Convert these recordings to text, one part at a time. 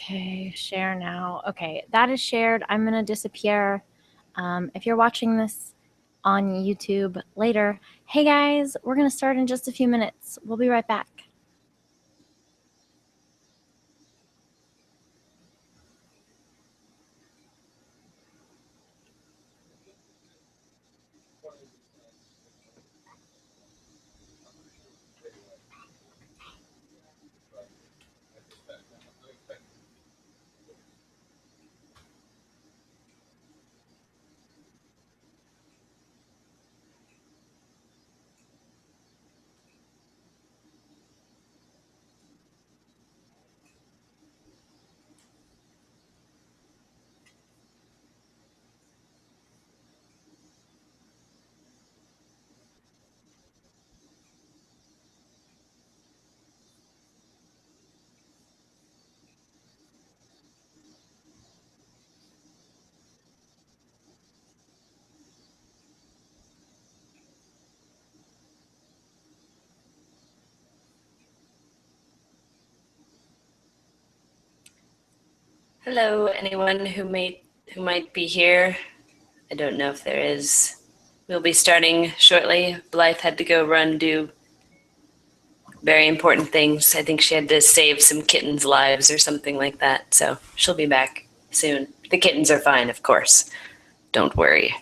Okay, share now. Okay, that is shared. I'm going to disappear. If you're watching this on YouTube later, hey guys, we're going to start in just a few minutes. We'll be right back. Hello, anyone who might be here. I don't know if there is. We'll be starting shortly. Blythe had to go do very important things. I think she had to save some kittens' lives or something like that, so she'll be back soon. The kittens are fine, of course. Don't worry.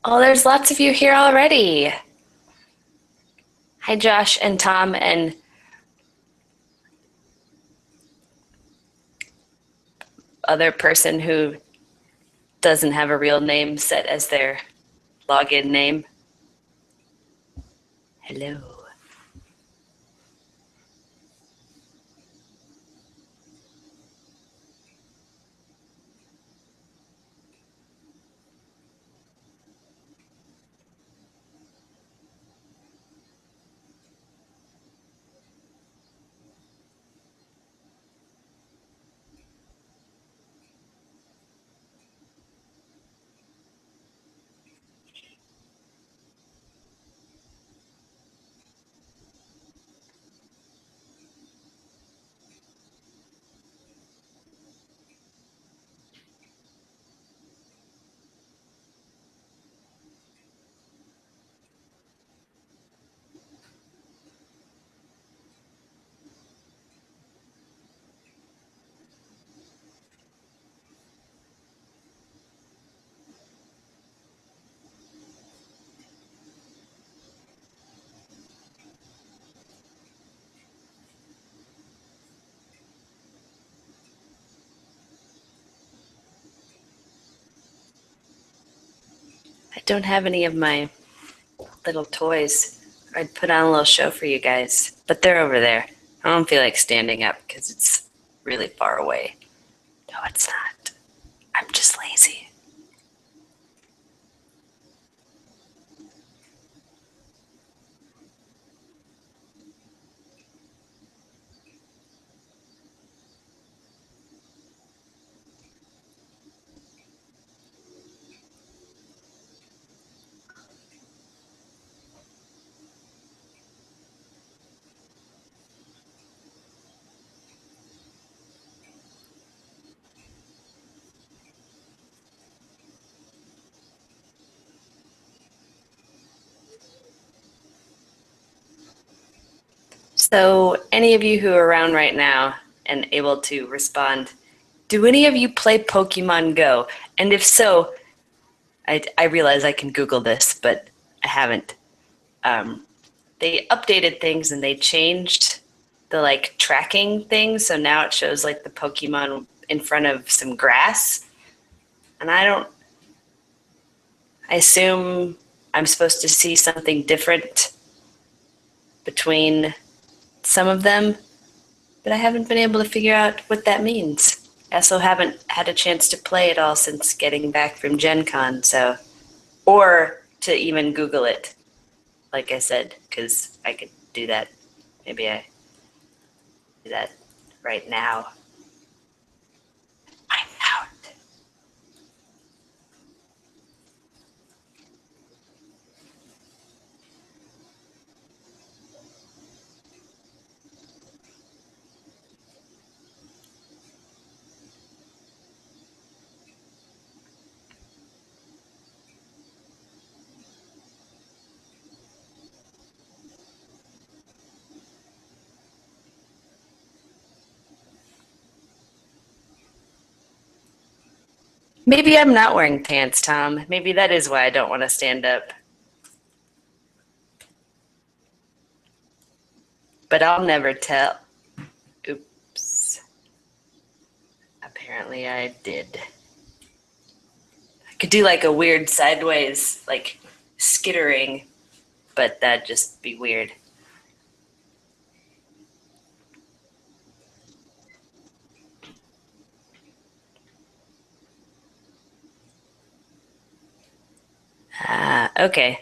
Oh, there's lots of you here already. Hi, Josh and Tom and other person who doesn't have a real name set as their login name. Hello. I don't have any of my little toys. I'd put on a little show for you guys, but they're over there. I don't feel like standing up because it's really far away. No, it's not. I'm just lazy. So, any of you who are around right now and able to respond, do any of you play Pokemon Go? And if so, I realize I can Google this, but I haven't. they updated things and they changed the like tracking thing. So now it shows like the Pokemon in front of some grass. And I assume I'm supposed to see something different between some of them, but I haven't been able to figure out what that means. I also haven't had a chance to play it all since getting back from Gen Con, so, or to even Google it, like I said, because I could do that. Maybe I do that right now. Find out. Maybe I'm not wearing pants, Tom. Maybe that is why I don't want to stand up. But I'll never tell. Oops. Apparently I did. I could do like a weird sideways, like skittering, but that'd just be weird. Okay.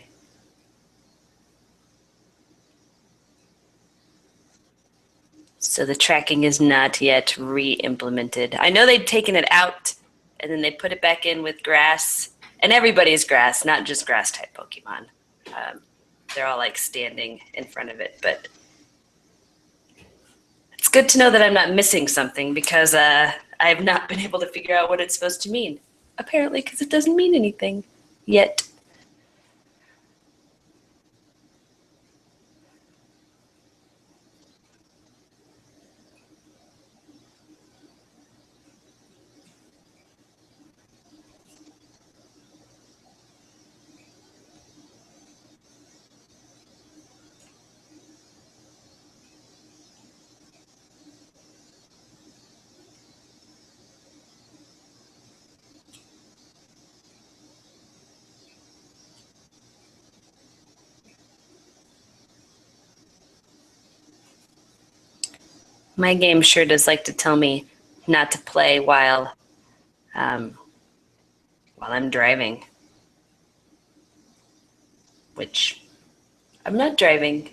So the tracking is not yet re-implemented. I know they'd taken it out and then they put it back in with grass, and everybody's grass, not just grass type Pokemon. They're all like standing in front of it, but it's good to know that I'm not missing something because I have not been able to figure out what it's supposed to mean. Apparently, because it doesn't mean anything yet. My game sure does like to tell me not to play while I'm driving, which I'm not driving.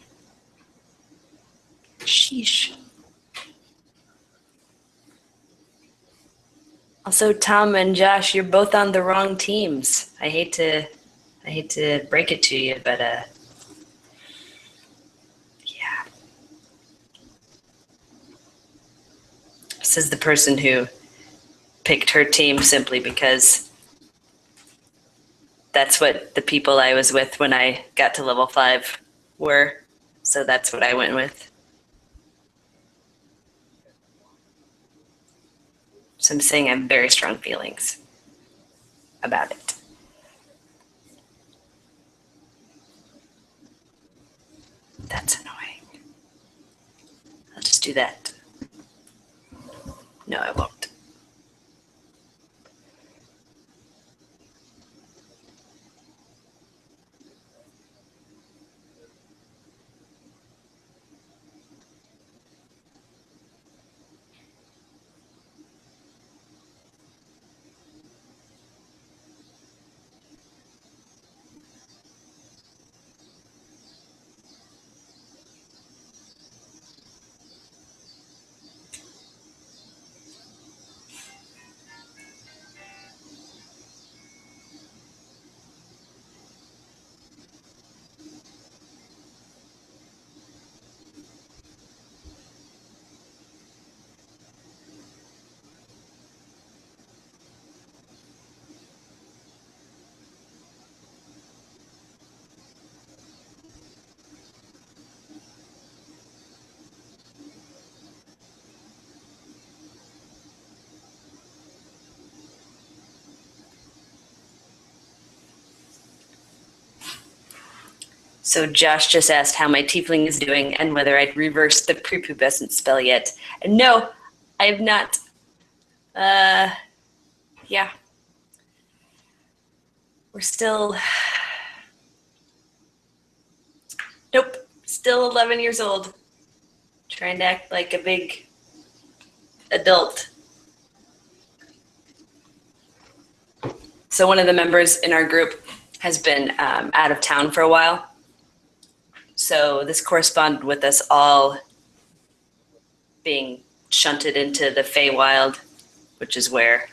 Sheesh. Also, Tom and Josh, you're both on the wrong teams. I hate to break it to you, but yeah. This is the person who picked her team simply because that's what the people I was with when I got to level 5 were. So that's what I went with. So I'm saying I have very strong feelings about it. That's annoying. I'll just do that. No, I won't. So Josh just asked how my tiefling is doing and whether I'd reversed the prepubescent spell yet. And no, I have not. Yeah. We're still... Nope. Still 11 years old. Trying to act like a big adult. So one of the members in our group has been out of town for a while. So this corresponded with us all being shunted into the Feywild, which is where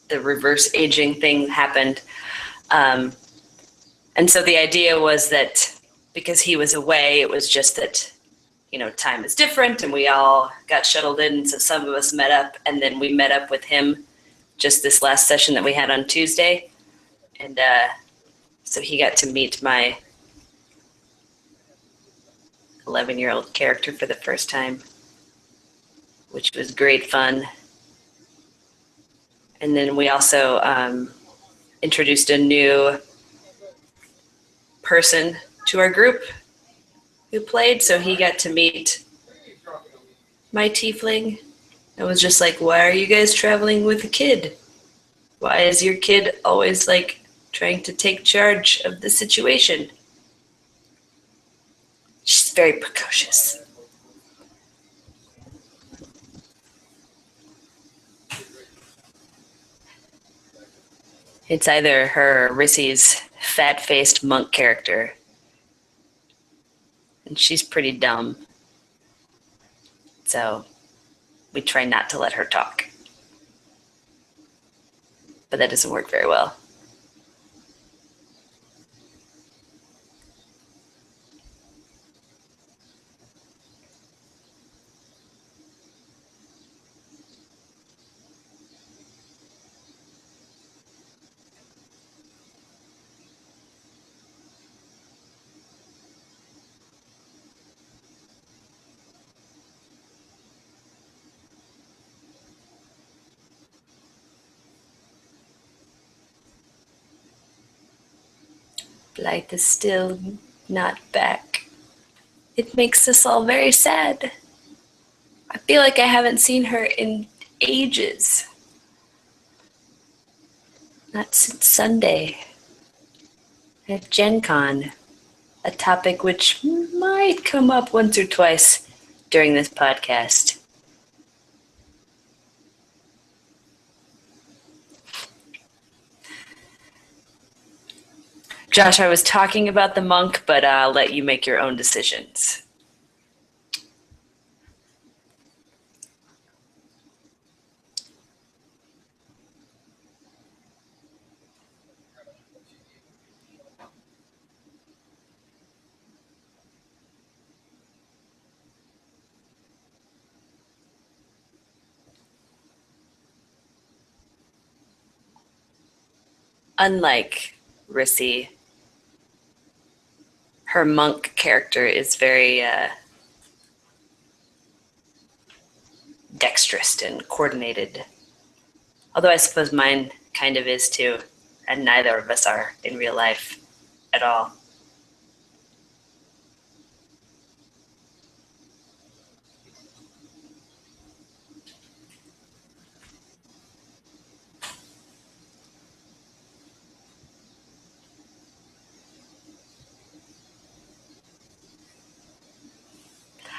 the reverse aging thing happened. And so the idea was that because he was away, it was just that, you know, time is different and we all got shuttled in. So some of us met up, and then we met up with him just this last session that we had on Tuesday. And so he got to meet my 11-year-old character for the first time, which was great fun. And then we also introduced a new person to our group who played, so he got to meet my tiefling. I was just like, why are you guys traveling with a kid? Why is your kid always like trying to take charge of the situation? She's very precocious. It's either her or Rissy's fat-faced monk character. And she's pretty dumb. So we try not to let her talk. But that doesn't work very well. Blythe is still not back. It makes us all very sad. I feel like I haven't seen her in ages. Not since Sunday at Gen Con, a topic which might come up once or twice during this podcast. Josh, I was talking about the monk, but I'll let you make your own decisions. Unlike Rissy, her monk character is very dexterous and coordinated. Although I suppose mine kind of is too, and neither of us are in real life at all.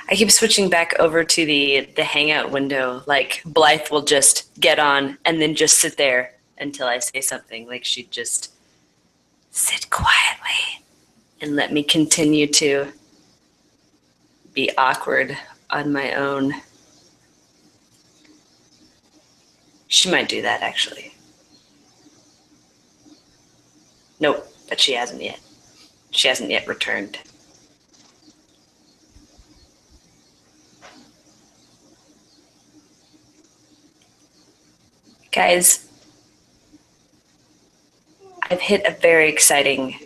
I keep switching back over to the hangout window. Like Blythe will just get on and then just sit there until I say something. Like she'd just sit quietly and let me continue to be awkward on my own. She might do that actually. Nope, but she hasn't yet. She hasn't yet returned. Guys, I've hit a very exciting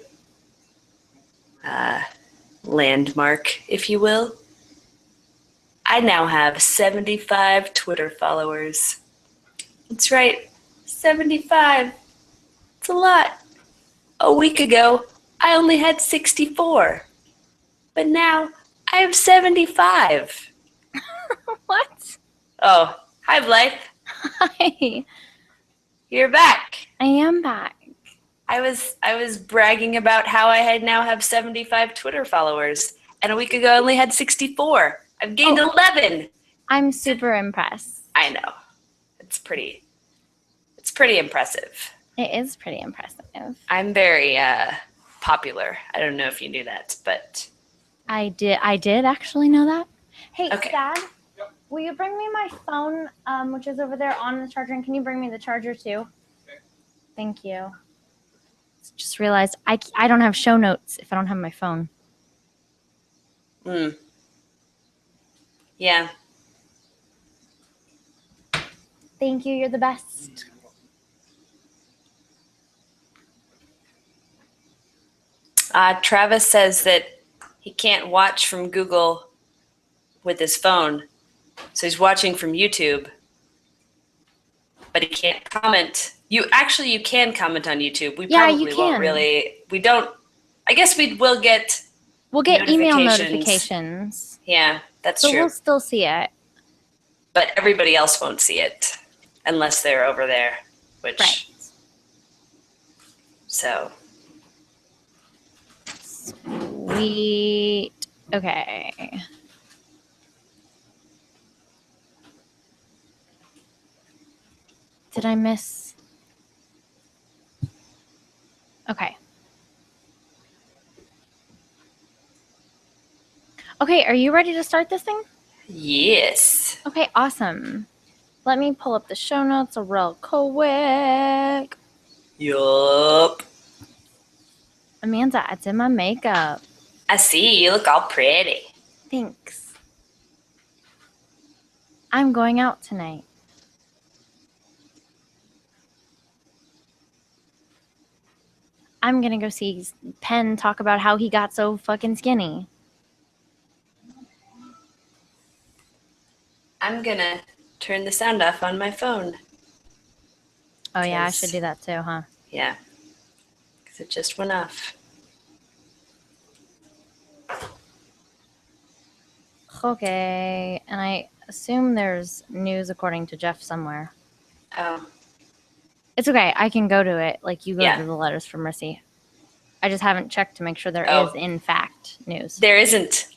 landmark, if you will. I now have 75 Twitter followers. That's right, 75. It's a lot. A week ago, I only had 64. but now I have 75. What? Oh, hi, Blythe. Hi. You're back. I am back. I was bragging about how I now have 75 Twitter followers, and a week ago I only had 64. I've gained 11. I'm super impressed. I know. It's pretty impressive. It is pretty impressive. I'm very popular. I don't know if you knew that, but I did actually know that. Hey, Okay. Dad, will you bring me my phone, which is over there on the charger, and can you bring me the charger too? Okay. Thank you. Just realized I don't have show notes if I don't have my phone. Yeah. Thank you. You're the best. Travis says that he can't watch from Google with his phone, so he's watching from YouTube, but he can't comment. You can comment on YouTube. We Yeah, probably you won't can. really. We don't. I guess will get. We'll get email notifications. notifications. Yeah, that's So true. we'll still see it. But everybody else won't see it unless they're over there, which. Right. So. Sweet. Okay. Did I miss? Okay. Okay, are you ready to start this thing? Yes. Okay, awesome. Let me pull up the show notes real quick. Yup. Amanda, it's in my makeup. I see. You look all pretty. Thanks. I'm going out tonight. I'm going to go see Penn talk about how he got so fucking skinny. I'm going to turn the sound off on my phone. Oh, yeah, I should do that too, huh? Yeah. Because it just went off. Okay, and I assume there's news according to Jeff somewhere. Oh. It's okay. I can go to it. Like, you go Yeah. to the letters from Rissy. I just haven't checked to make sure there is, in fact, news. There isn't.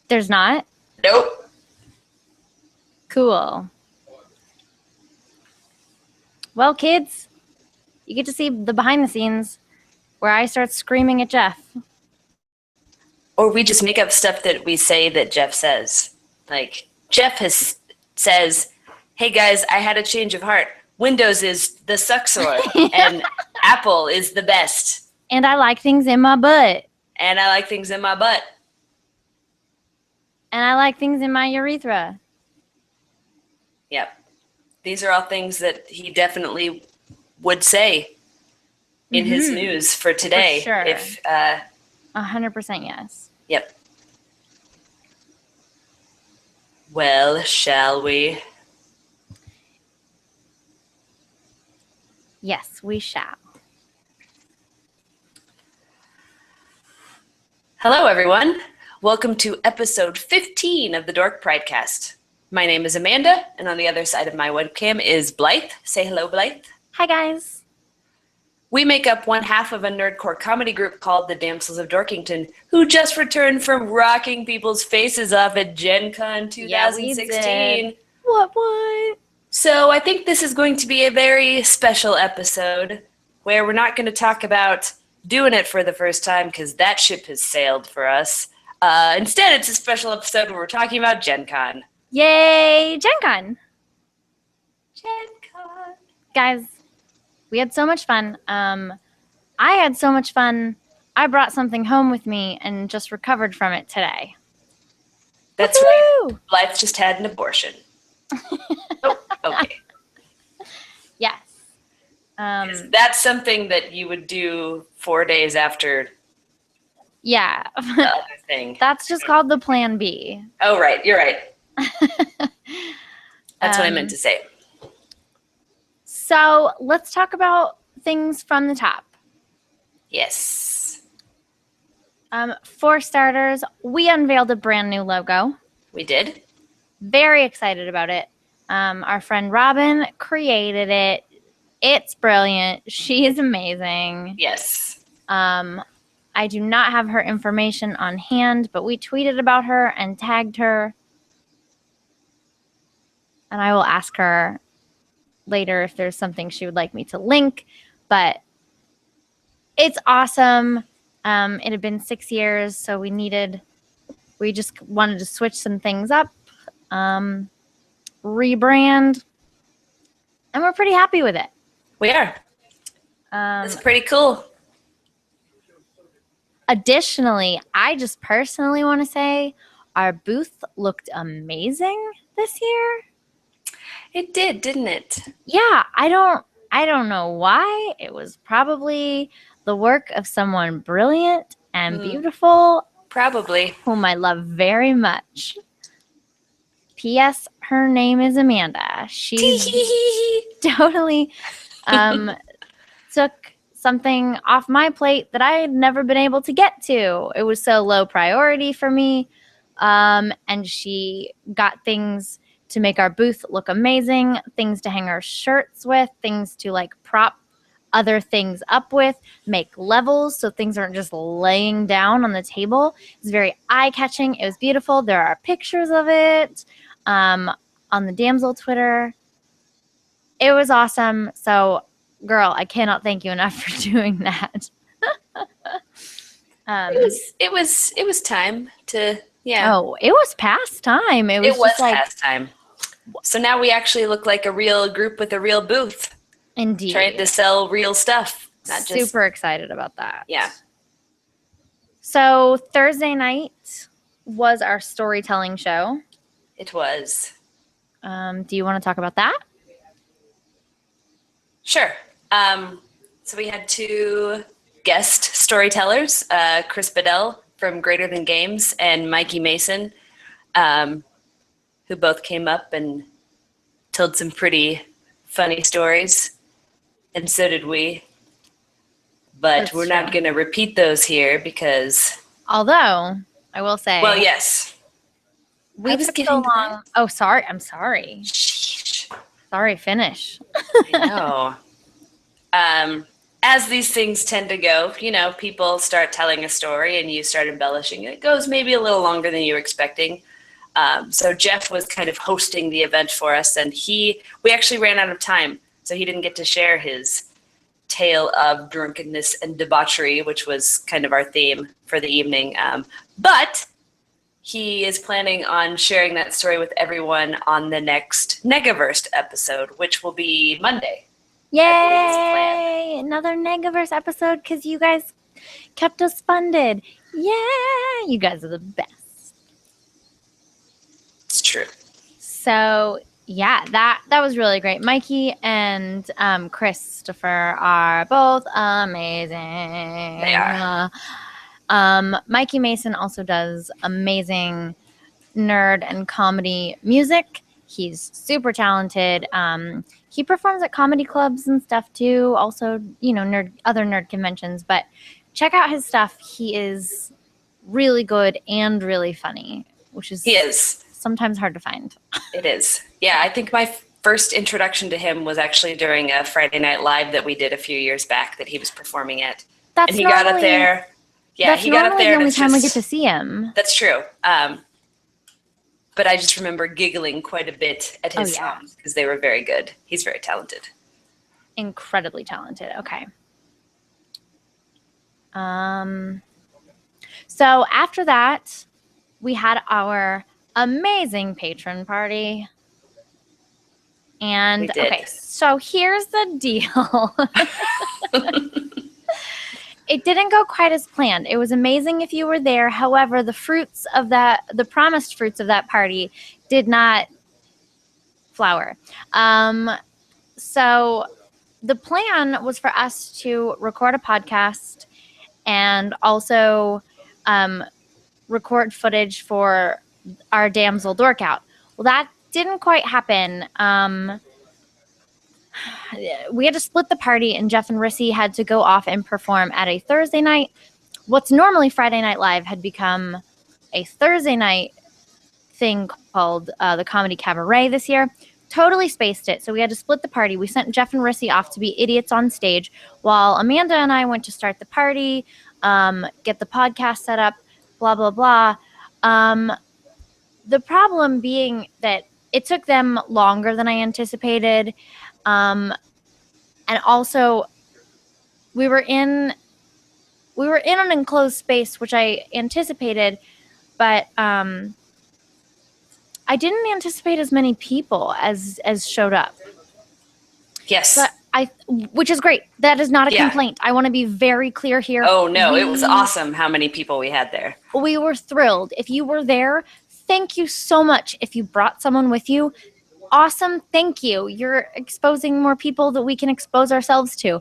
There's not? Nope. Cool. Well, kids, you get to see the behind the scenes where I start screaming at Jeff. Or we just make up stuff that we say that Jeff says. Like, Jeff says, hey guys, I had a change of heart. Windows is the sucksore, and Apple is the best. And I like things in my butt. And I like things in my butt. And I like things in my urethra. Yep. These are all things that he definitely would say in his news for today. For sure. If 100% yes. Yep. Well, shall we? Yes, we shall. Hello, everyone. Welcome to episode 15 of the Dork Pridecast. My name is Amanda, and on the other side of my webcam is Blythe. Say hello, Blythe. Hi, guys. We make up one half of a nerdcore comedy group called the Damsels of Dorkington, who just returned from rocking people's faces off at Gen Con 2016. What? So I think this is going to be a very special episode where we're not going to talk about doing it for the first time because that ship has sailed for us. Instead, it's a special episode where we're talking about Gen Con. Yay, Gen Con. Gen Con. Guys, we had so much fun. I had so much fun. I brought something home with me and just recovered from it today. That's Woo-hoo! right. Blythe just had an abortion. Oh, okay. Yes. That's something that you would do 4 days after Yeah. the other thing. That's just called the Plan B. Oh, right. You're right. That's what I meant to say. So let's talk about things from the top. Yes. For starters, we unveiled a brand new logo. We did. Very excited about it. Our friend Robin created it. It's brilliant. She is amazing. Yes. I do not have her information on hand, but we tweeted about her and tagged her. And I will ask her later if there's something she would like me to link. But it's awesome. It had been 6 years, so we just wanted to switch some things up, rebrand, and we're pretty happy with it. We are. It's pretty cool. Additionally, I just personally want to say our booth looked amazing this year. It did, didn't it? Yeah, I don't know why. It was probably the work of someone brilliant and beautiful. Probably. Whom I love very much. P.S. Her name is Amanda. She totally took something off my plate that I had never been able to get to. It was so low priority for me. And she got things to make our booth look amazing, things to hang our shirts with, things to like prop other things up with, make levels so things aren't just laying down on the table. It's very eye-catching. It was beautiful. There are pictures of it on the Damsel Twitter. It was awesome. So, girl, I cannot thank you enough for doing that. It was time to Oh, it was past time. It was just like past time. So now we actually look like a real group with a real booth. Indeed. Trying to sell real stuff. Not just super excited about that. Yeah. So Thursday night was our storytelling show. It was. Do you want to talk about that? Sure. So we had 2 guest storytellers, Chris Bedell from Greater Than Games and Mikey Mason, who both came up and told some pretty funny stories. And so did we. But we're not going to repeat those here because... Although, I will say... Well, yes. We took so long... Oh, sorry. I'm sorry. Sheesh. Sorry, finish. I know. As these things tend to go, people start telling a story and you start embellishing it. It goes maybe a little longer than you were expecting. So Jeff was kind of hosting the event for us, and we actually ran out of time, so he didn't get to share his tale of drunkenness and debauchery, which was kind of our theme for the evening. But he is planning on sharing that story with everyone on the next Negaverse episode, which will be Monday. Yay! Another Negaverse episode because you guys kept us funded. Yeah! You guys are the best. It's true. So, yeah, that was really great. Mikey and Christopher are both amazing. They are. Mikey Mason also does amazing nerd and comedy music. He's super talented. He performs at comedy clubs and stuff too. Also, other nerd conventions. But check out his stuff. He is really good and really funny, He is. Sometimes hard to find. It is. Yeah, I think my first introduction to him was actually during a Friday Night Live that we did a few years back that he was performing at. And he got up there. Yeah, he got up there. That's the only time we get to see him. That's true. But I just remember giggling quite a bit at his songs because they were very good. He's very talented. Incredibly talented. Okay. So after that, we had our amazing patron party. And okay, so here's the deal. It didn't go quite as planned. It was amazing if you were there. However, the promised fruits of that party did not flower. So the plan was for us to record a podcast and also record footage for our Damsel Dork Out. Well, that didn't quite happen. We had to split the party, and Jeff and Rissy had to go off and perform at a Thursday night, what's normally Friday Night Live had become a Thursday night thing called the Comedy Cabaret this year. Totally spaced it. So we had to split the party. We sent Jeff and Rissy off to be idiots on stage while Amanda and I went to start the party, get the podcast set up, blah, blah, blah. The problem being that it took them longer than I anticipated. And also we were in an enclosed space, which I anticipated, but I didn't anticipate as many people as showed up. Yes. But which is great. That is not a complaint. I want to be very clear here. Oh, no, it was awesome how many people we had there. We were thrilled. If you were there, thank you so much. If you brought someone with you, awesome. Thank you. You're exposing more people that we can expose ourselves to.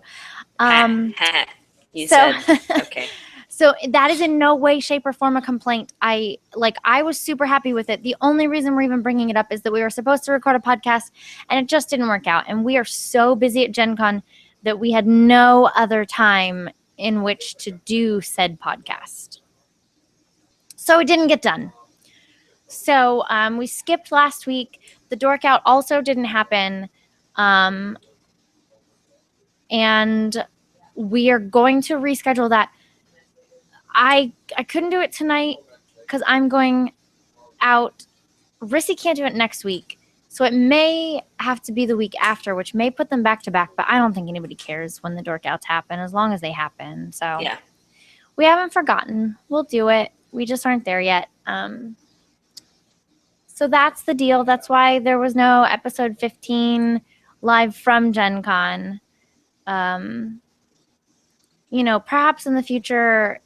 You said, okay. So that is in no way, shape, or form a complaint. I was super happy with it. The only reason we're even bringing it up is that we were supposed to record a podcast and it just didn't work out. And we are so busy at Gen Con that we had no other time in which to do said podcast. So it didn't get done. So we skipped last week. The Dork Out also didn't happen. And we are going to reschedule that. I couldn't do it tonight because I'm going out. Rissy can't do it next week. So it may have to be the week after, which may put them back to back. But I don't think anybody cares when the Dork Outs happen as long as they happen. So yeah, we haven't forgotten. We'll do it. We just aren't there yet. So that's the deal. That's why there was no episode 15 live from Gen Con. Perhaps in the future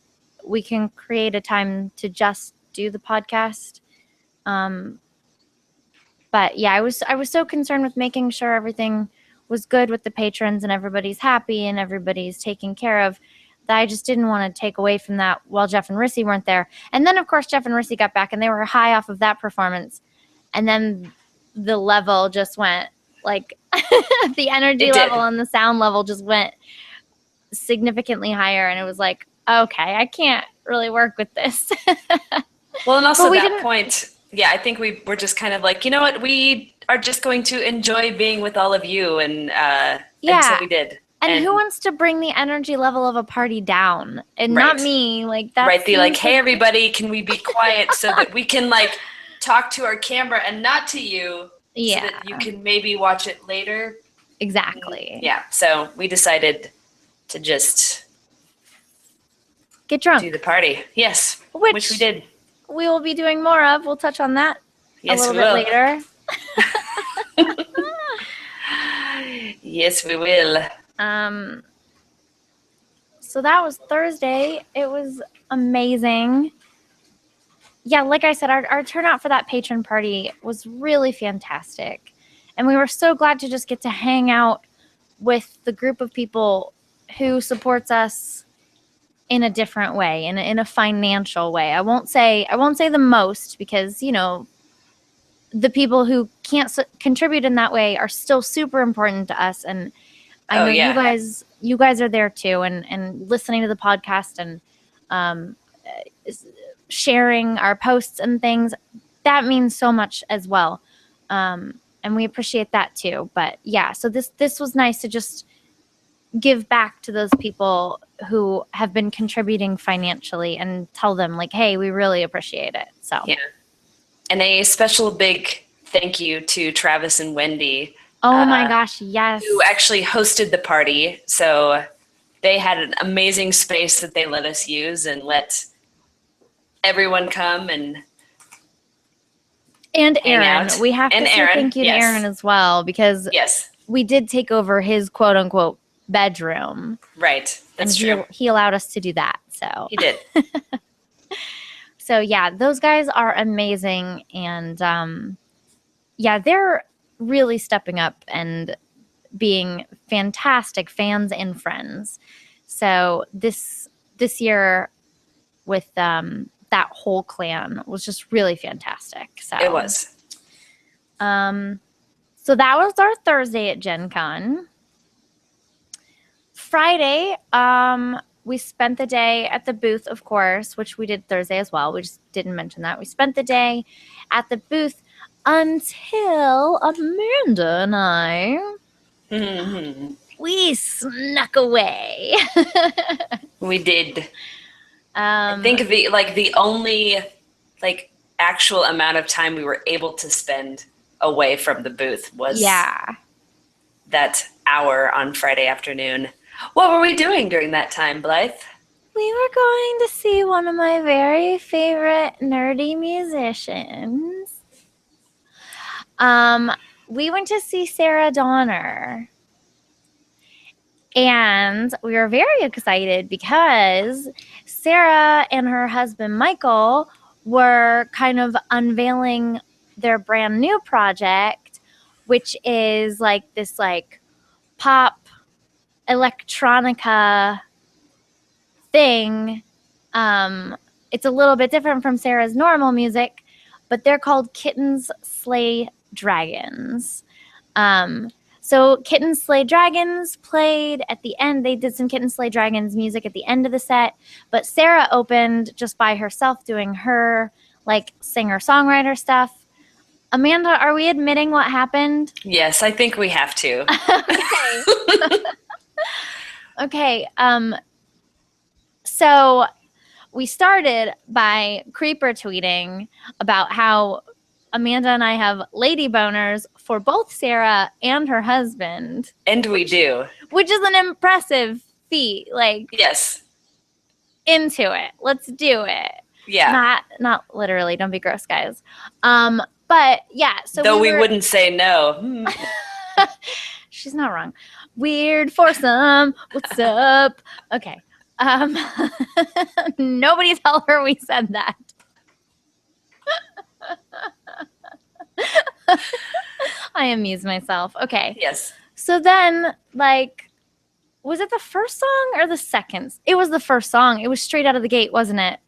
we can create a time to just do the podcast. But yeah, I was so concerned with making sure everything was good with the patrons and everybody's happy and everybody's taken care of that I just didn't want to take away from that while Jeff and Rissy weren't there. And then of course Jeff and Rissy got back and they were high off of that performance. And then the level just went like the energy level and the sound level just went significantly higher. And it was like, okay, I can't really work with this. Well, and also at that point, I think we were just kind of like, you know what, we are just going to enjoy being with all of you. And so we did. And who wants to bring the energy level of a party down? And not me. Like that's right. Like, hey, everybody, can we be quiet so that we can like talk to our camera and not to you? Yeah. So that you can maybe watch it later. Exactly. Yeah. So we decided to just get drunk. Do the party. Yes. Which we did. We will be doing more of. We'll touch on that a little bit later. Yes, we will. So that was Thursday. It was amazing. Yeah, like I said, our turnout for that patron party was really fantastic. And we were so glad to just get to hang out with the group of people who supports us in a different way, in a financial way. I won't say the most because, the people who can't contribute in that way are still super important to us. And I know you guys are there too, and listening to the podcast and sharing our posts and things, that means so much as well. And we appreciate that too. But yeah, so this was nice to just give back to those people who have been contributing financially and tell them like, hey, we really appreciate it. So yeah. And a special big thank you to Travis and Wendy. Oh my gosh, yes. Who actually hosted the party. So they had an amazing space that they let us use and let everyone come and Aaron. We have to say thank you to Aaron as well because we did take over his quote unquote bedroom. Right. That's true. He allowed us to do that. So he did. So yeah, those guys are amazing. And they're really stepping up and being fantastic fans and friends. So this year with that whole clan was just really fantastic. So it was. So that was our Thursday at Gen Con. Friday, we spent the day at the booth, of course, which we did Thursday as well. We just didn't mention that. We spent the day at the booth until Amanda and I, we snuck away. We did. I think the only actual amount of time we were able to spend away from the booth was that hour on Friday afternoon. What were we doing during that time, Blythe? We were going to see one of my very favorite nerdy musicians. We went to see Sarah Donner. And we were very excited because Sarah and her husband, Michael, were kind of unveiling their brand new project, which is like this like pop electronica thing. It's a little bit different from Sarah's normal music, but they're called Kittens Slay Dragons. So Kittens Slay Dragons played at the end. They did some Kittens Slay Dragons music at the end of the set, but Sarah opened just by herself doing her like singer-songwriter stuff. Amanda, are we admitting what happened? Yes, I think we have to. Okay. So we started by creeper tweeting about how Amanda and I have lady boners for both Sarah and her husband. And we do. Which is an impressive feat. Like, yes. Into it. Let's do it. Yeah. Not literally. Don't be gross, guys. But yeah. So though we wouldn't say no. She's not wrong. Weird foursome. What's up? Okay. Nobody tell her we said that. I amuse myself. Okay. Yes. So then, like, was it the first song or the second? It was the first song. It was straight out of the gate, wasn't it?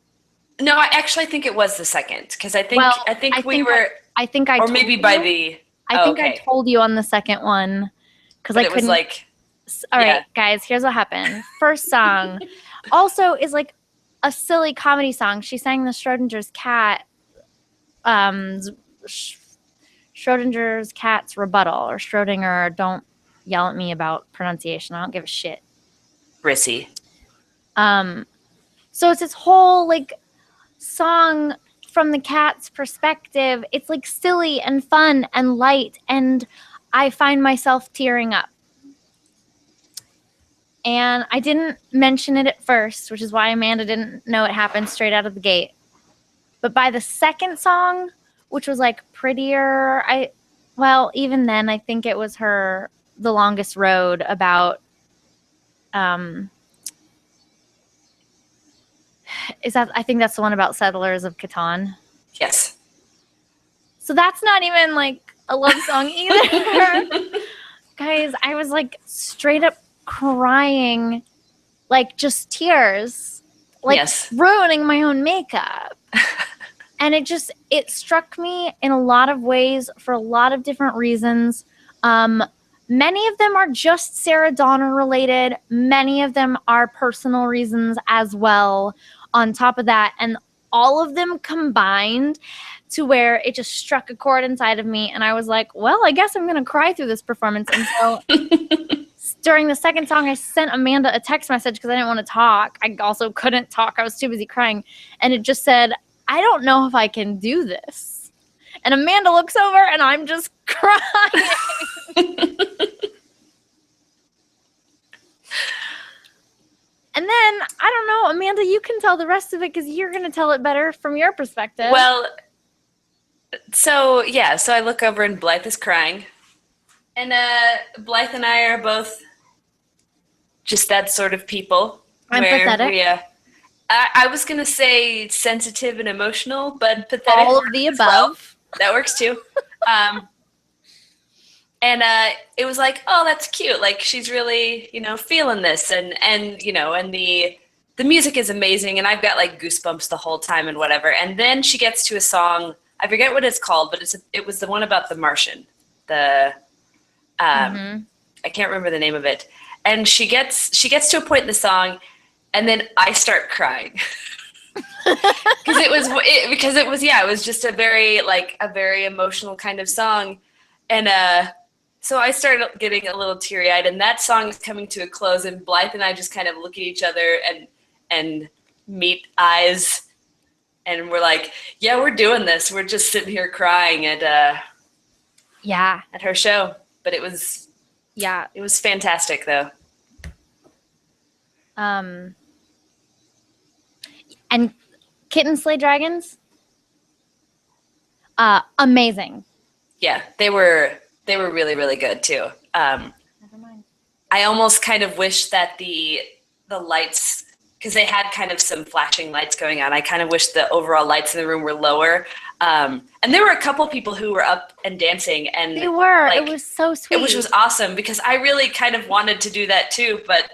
No, I actually think it was the second because I think we were. I think I. Or maybe by the. I think I told you on the second one because I couldn't. It was like. All right, guys. Here's what happened. First song, also is like a silly comedy song. She sang the Schrodinger's cat. Schrodinger's cat's rebuttal, or Schrodinger. Don't yell at me about pronunciation. I don't give a shit. Rissy. So it's this whole like song from the cat's perspective. It's like silly and fun and light, and I find myself tearing up. And I didn't mention it at first, which is why Amanda didn't know it happened straight out of the gate. But by the second song, which was like prettier, even then I think it was The Longest Road about I think that's the one about Settlers of Catan. Yes. So that's not even like a love song either. Guys, I was like straight up crying, like just tears, like ruining my own makeup. And it struck me in a lot of ways for a lot of different reasons. Many of them are just Sarah Donner related. Many of them are personal reasons as well on top of that. And all of them combined to where it just struck a chord inside of me. And I was like, well, I guess I'm going to cry through this performance. And so during the second song, I sent Amanda a text message because I didn't want to talk. I also couldn't talk. I was too busy crying. And it just said, I don't know if I can do this. And Amanda looks over and I'm just crying. And then, I don't know, Amanda, you can tell the rest of it because you're going to tell it better from your perspective. Well, so I look over and Blythe is crying. And Blythe and I are both just that sort of people. I'm pathetic. I was going to say sensitive and emotional, but pathetic. All of the above. Well. That works too. And it was like, oh, that's cute. Like she's really, feeling this, and the music is amazing, and I've got like goosebumps the whole time and whatever. And then she gets to a song, I forget what it's called, but it was the one about the Martian. I can't remember the name of it. And she gets to a point in the song, And then I start crying. It was just a very emotional kind of song. And so I started getting a little teary-eyed, and that song is coming to a close, and Blythe and I just kind of look at each other and meet eyes, and we're like, yeah, we're doing this. We're just sitting here crying at her show. But it was fantastic though. And Kitten Slay Dragons, amazing. Yeah, they were really, really good too. Never mind. I almost kind of wish that the lights, because they had kind of some flashing lights going on, I kind of wish the overall lights in the room were lower. And there were a couple people who were up and dancing, and they were. It was so sweet. Which was awesome, because I really kind of wanted to do that too, but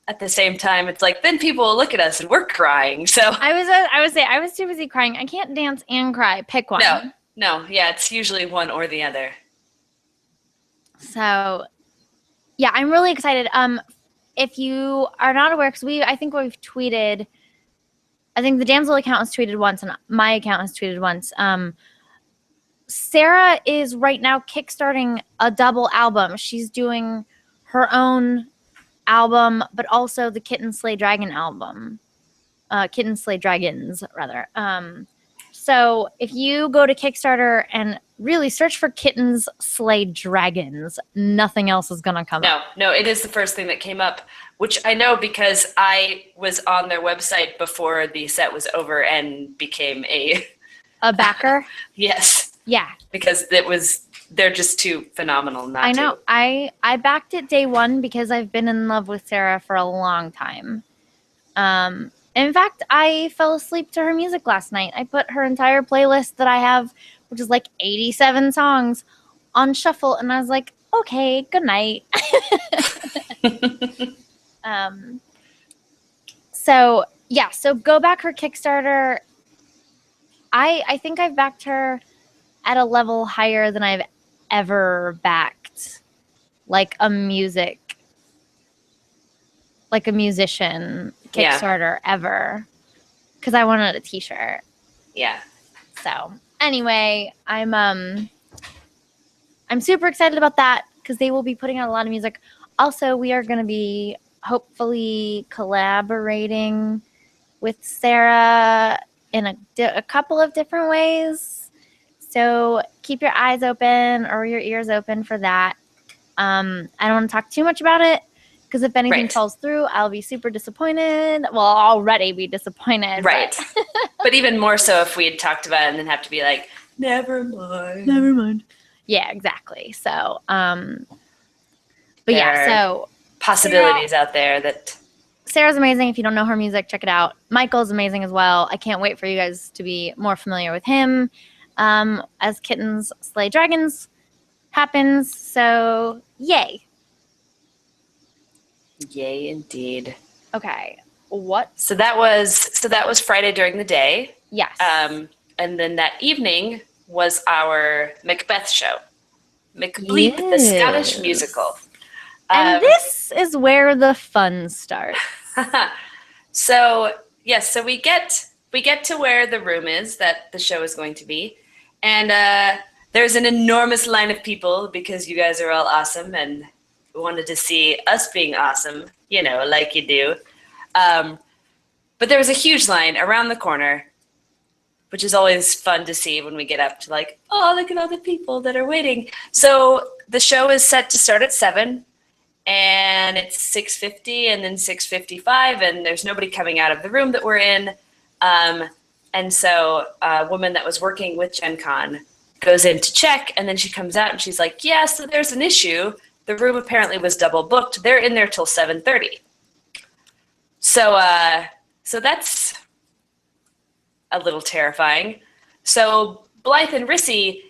at the same time, it's like, then people will look at us and we're crying. So I was too busy crying. I can't dance and cry. Pick one. No, yeah, it's usually one or the other. So, yeah, I'm really excited. If you are not aware, because I think we've tweeted, I think the Damsel account has tweeted once and my account has tweeted once. Sarah is right now kickstarting a double album. She's doing her own album, but also the Kitten Slay Dragon album. Kitten Slay Dragons, rather. So if you go to Kickstarter and really search for Kittens Slay Dragons, nothing else is going to come up. No, it is the first thing that came up, which I know because I was on their website before the set was over and became a backer. Yes. Yeah. Because they're just too phenomenal not to. I know. I backed it day one because I've been in love with Sarah for a long time. In fact, I fell asleep to her music last night. I put her entire playlist that I have, which is like 87 songs, on shuffle, and I was like, okay, good night. So go back her Kickstarter. I think I've backed her at a level higher than I've ever backed, like a musician Kickstarter ever, because I wanted a t-shirt. Yeah. So anyway, I'm super excited about that because they will be putting out a lot of music. Also, we are going to be hopefully collaborating with Sarah in a couple of different ways. So keep your eyes open or your ears open for that. I don't want to talk too much about it, because if anything falls through, I'll be super disappointed. Well, I'll already be disappointed. Right. But even more so if we had talked about it and then have to be like, never mind. Never mind. Yeah, exactly. So, so possibilities out there that. Sarah's amazing. If you don't know her music, check it out. Michael's amazing as well. I can't wait for you guys to be more familiar with him as Kittens Slay Dragons happens. So, yay. Yay, indeed. Okay. What? So that was Friday during the day. Yes. And then that evening was our Macbeth show. Macbeth, the Scottish musical. And this is where the fun starts. So we get to where the room is that the show is going to be. And there's an enormous line of people because you guys are all awesome and wanted to see us being awesome, like you do. But there was a huge line around the corner, which is always fun to see when we get up to like, oh, look at all the people that are waiting. So the show is set to start at 7, and it's 6:50 and then 6:55, and there's nobody coming out of the room that we're in. And so a woman that was working with Gen Con goes in to check, and then she comes out and she's like, yeah, so there's an issue. The room apparently was double booked. They're in there till 7:30. So that's a little terrifying. So Blythe and Rissy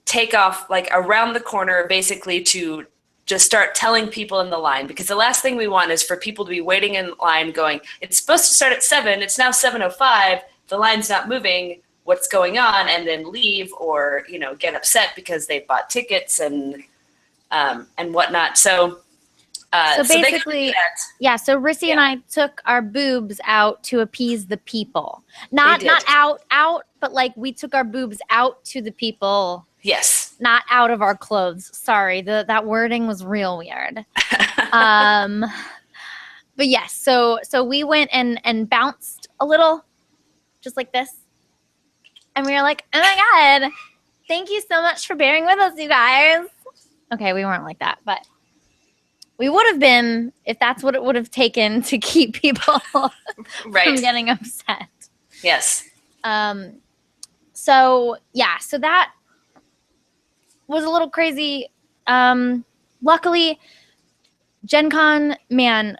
take off like around the corner basically to just start telling people in the line, because the last thing we want is for people to be waiting in line going, it's supposed to start at 7, it's now 7:05, the line's not moving, what's going on, and then leave or, get upset because they bought tickets and whatnot. So So they got basically, that. yeah. So Rissy and I took our boobs out to appease the people. Not out, but like we took our boobs out to the people. Yes. Not out of our clothes. Sorry, that wording was real weird. But yes, so we went and bounced a little, just like this, and we were like, oh my god, thank you so much for bearing with us, you guys. Okay, we weren't like that, but we would have been if that's what it would have taken to keep people from getting upset. Yes. So yeah, so that was a little crazy. Luckily, Gen Con, man,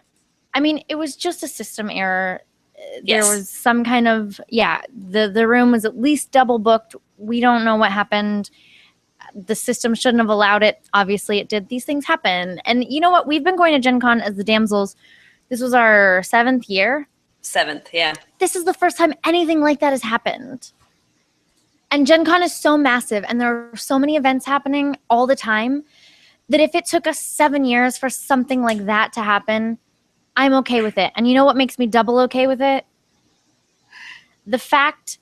I mean, it was just a system error. There was some kind of, the room was at least double booked. We don't know what happened. The system shouldn't have allowed it. Obviously, it did. These things happen. And you know what? We've been going to Gen Con as the Damsels. This was our 7th year. 7th, yeah. This is the first time anything like that has happened. And Gen Con is so massive, and there are so many events happening all the time that if it took us 7 years for something like that to happen, I'm okay with it. And you know what makes me double okay with it? The fact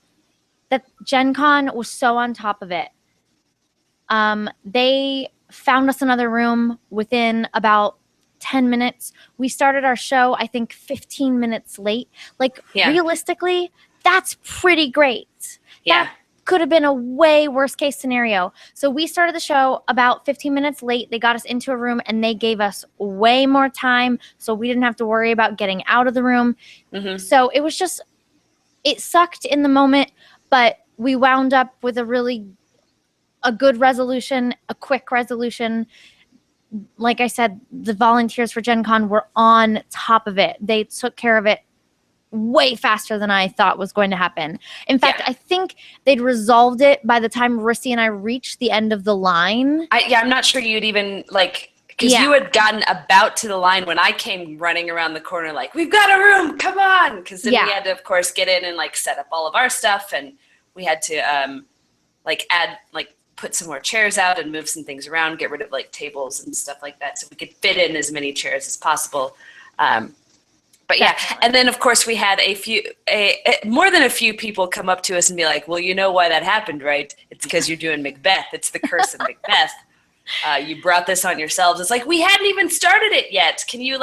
that Gen Con was so on top of it. They found us another room within about 10 minutes. We started our show, I think, 15 minutes late. Like, realistically, that's pretty great. Yeah. That could have been a way worse case scenario. So we started the show about 15 minutes late. They got us into a room and they gave us way more time, so we didn't have to worry about getting out of the room. Mm-hmm. So it was just, it sucked in the moment, but we wound up with a good resolution, a quick resolution. Like I said, the volunteers for Gen Con were on top of it. They took care of it way faster than I thought was going to happen. In fact, I think they'd resolved it by the time Rissy and I reached the end of the line. I'm not sure you'd even, like, because you had gotten about to the line when I came running around the corner like, we've got a room, come on! Because then we had to, of course, get in and, like, set up all of our stuff, and we had to, put some more chairs out and move some things around, get rid of, like, tables and stuff like that so we could fit in as many chairs as possible. But yeah, and then of course we had more than a few people come up to us and be like, well, you know why that happened, right? It's because you're doing Macbeth. It's the curse of Macbeth. You brought this on yourselves. It's like, we hadn't even started it yet. Can you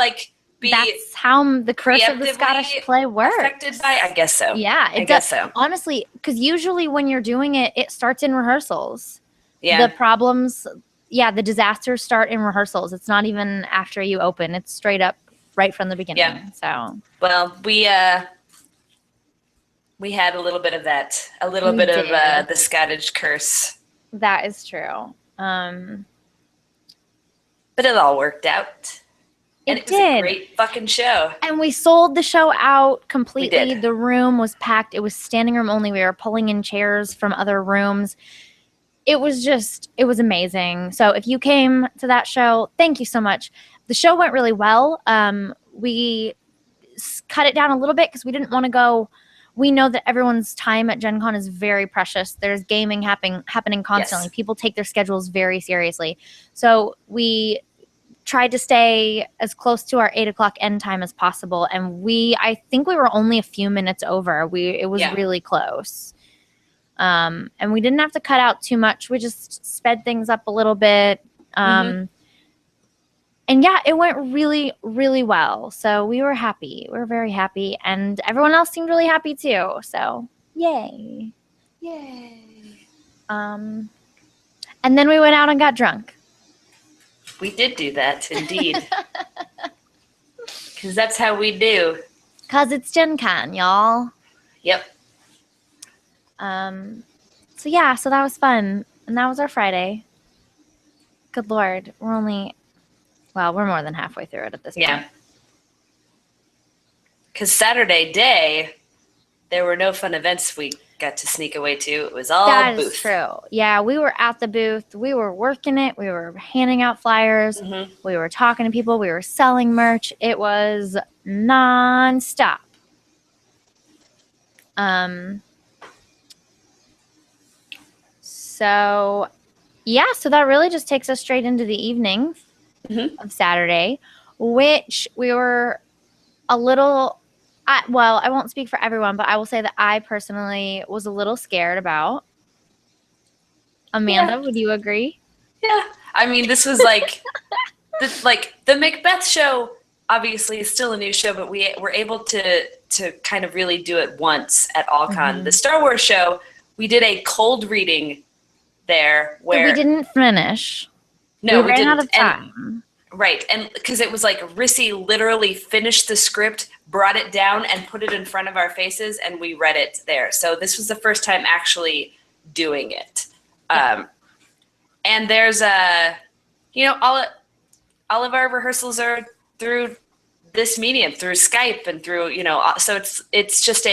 be... That's how the curse of the Scottish play works. Affected by? I guess so. Yeah, I guess so. Honestly, because usually when you're doing it, it starts in rehearsals. Yeah. The problems, the disasters start in rehearsals. It's not even after you open. It's straight up right from the beginning. Yeah. So, well, we had a little bit of that, of the Scottish curse. That is true. But it all worked out. And it was a great fucking show. And we sold the show out completely. The room was packed. It was standing room only. We were pulling in chairs from other rooms. It was amazing. So if you came to that show, thank you so much. The show went really well. We cut it down a little bit because we didn't want to go. We know that everyone's time at Gen Con is very precious. There's gaming happening constantly. Yes. People take their schedules very seriously. So we tried to stay as close to our 8 o'clock end time as possible. And I think we were only a few minutes over. It was really close. And we didn't have to cut out too much. We just sped things up a little bit. And it went really, really well. So we were happy. We were very happy. And everyone else seemed really happy too. So yay. Yay. And then we went out and got drunk. We did do that, indeed. Because that's how we do. Because it's Gen Con, y'all. Yep. So that was fun. And that was our Friday. Good Lord. We're more than halfway through it at this point. Yeah. Because Saturday day, there were no fun events we got to sneak away to. It was all booth. That is true. Yeah, we were at the booth. We were working it. We were handing out flyers. Mm-hmm. We were talking to people. We were selling merch. It was nonstop. So that really just takes us straight into the evening of Saturday, which we were a little, well, I won't speak for everyone, but I will say that I personally was a little scared about. Amanda, would you agree? Yeah. I mean, this was like, the Macbeth show obviously is still a new show, but we were able to kind of really do it once at AllCon. Mm-hmm. The Star Wars show, we did a cold reading there where we didn't finish. No, we ran didn't. out of time. Right, and because it was like Rissy literally finished the script, brought it down, and put it in front of our faces, and we read it there. So this was the first time actually doing it. Yeah. And there's all of our rehearsals are through this medium, through Skype, and through so it's just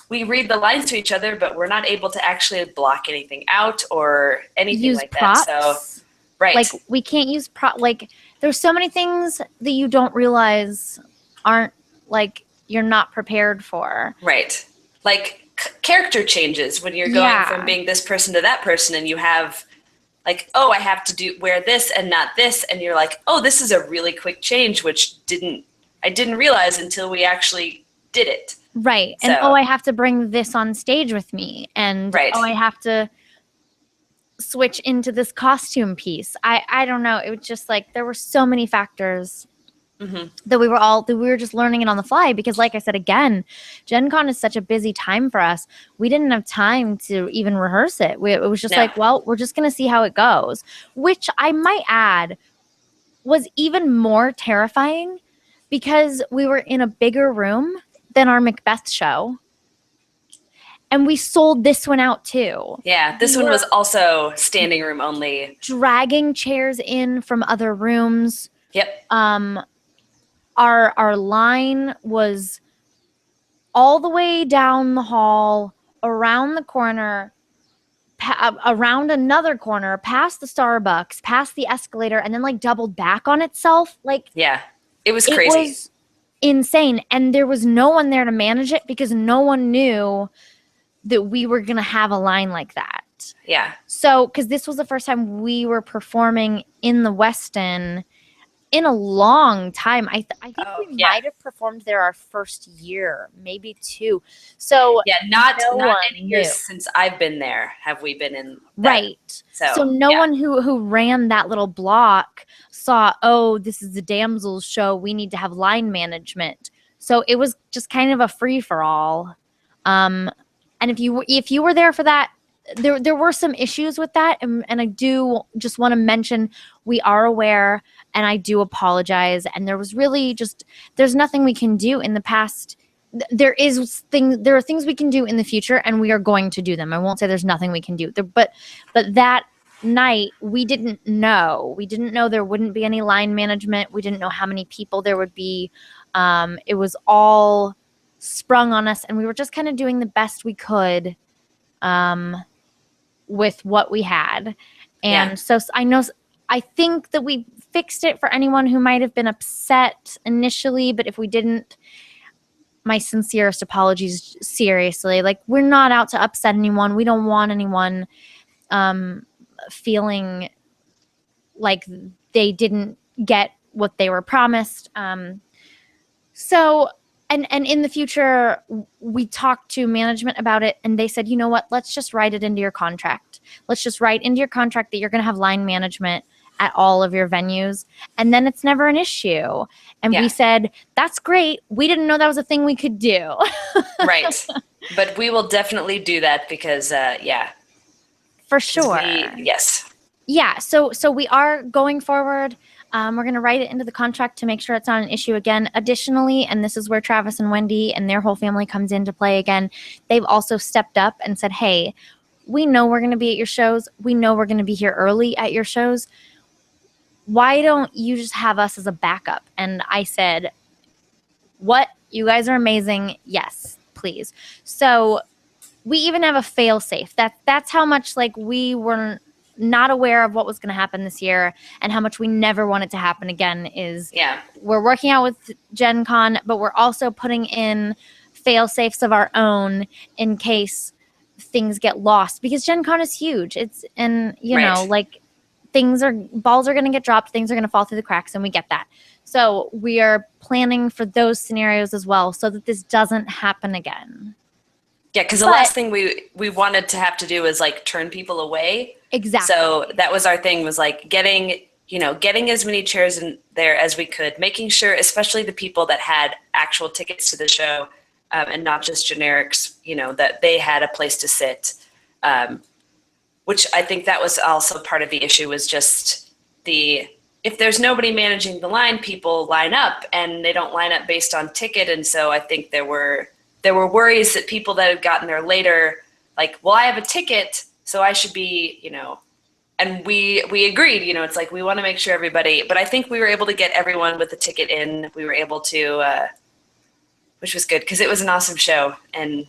we read the lines to each other, but we're not able to actually block anything out or anything use like props. that. So right, like we can't use like there's so many things that you don't realize aren't like you're not prepared for. Right, like character changes when you're going from being this person to that person, and you have like, oh, I have to wear this and not this, and you're like, oh, this is a really quick change, which I didn't realize until we actually did it. Right. So, and I have to bring this on stage with me, and I have to switch into this costume piece. I don't know. It was just like there were so many factors that we were just learning it on the fly, because like I said, again, Gen Con is such a busy time for us. We didn't have time to even rehearse it. It was just like, well, we're just going to see how it goes, which I might add was even more terrifying because we were in a bigger room than our Macbeth show. And we sold this one out too. Yeah, this one was also standing room only. Dragging chairs in from other rooms. Yep. Our line was all the way down the hall, around the corner, around another corner, past the Starbucks, past the escalator, and then like doubled back on itself. Like, yeah, it was crazy. It was insane. And there was no one there to manage it because no one knew that we were going to have a line like that. Yeah. So, because this was the first time we were performing in the Westin in a long time. I think we might have performed there our first year, maybe two. So yeah, not any years since I've been there have we been in that. Right. So no one who ran that little block saw, oh, this is the Damsels show, we need to have line management. So it was just kind of a free for all. And if you were there for that, there were some issues with that, and I do just want to mention we are aware, and I do apologize. And there was really there's nothing we can do in the past. There are things we can do in the future, and we are going to do them. I won't say there's nothing we can do, but that night we didn't know. We didn't know there wouldn't be any line management. We didn't know how many people there would be. It was all sprung on us, and we were just kind of doing the best we could with what we had. And so I think that we fixed it for anyone who might have been upset initially, but if we didn't, my sincerest apologies. Seriously, like, we're not out to upset anyone. We don't want anyone feeling like they didn't get what they were promised. So And in the future, we talked to management about it, and they said, you know what, let's just write it into your contract. Let's just write into your contract that you're going to have line management at all of your venues, and then it's never an issue. And we said, that's great. We didn't know that was a thing we could do. Right. But we will definitely do that because, For sure. Yes. Yeah, so we are going forward. We're going to write it into the contract to make sure it's not an issue again. Additionally, and this is where Travis and Wendy and their whole family comes into play again, they've also stepped up and said, hey, we know we're going to be at your shows. We know we're going to be here early at your shows. Why don't you just have us as a backup? And I said, what? You guys are amazing. Yes, please. So we even have a fail safe. That's how much like we were not aware of what was going to happen this year and how much we never want it to happen again. Is we're working out with Gen Con, but we're also putting in fail safes of our own in case things get lost, because Gen Con is huge. You know, like balls are going to get dropped, things are going to fall through the cracks, and we get that. So we are planning for those scenarios as well so that this doesn't happen again. Yeah, because the last thing we wanted to have to do is like turn people away. Exactly. So that was our thing, was like getting as many chairs in there as we could, making sure, especially the people that had actual tickets to the show and not just generics, that they had a place to sit. Which I think that was also part of the issue, was just if there's nobody managing the line, people line up and they don't line up based on ticket. And so I think there were worries that people that had gotten there later, like, well, I have a ticket, so I should be, and we agreed, it's like, we want to make sure everybody, but I think we were able to get everyone with the ticket in. We were able to, which was good, because it was an awesome show, and it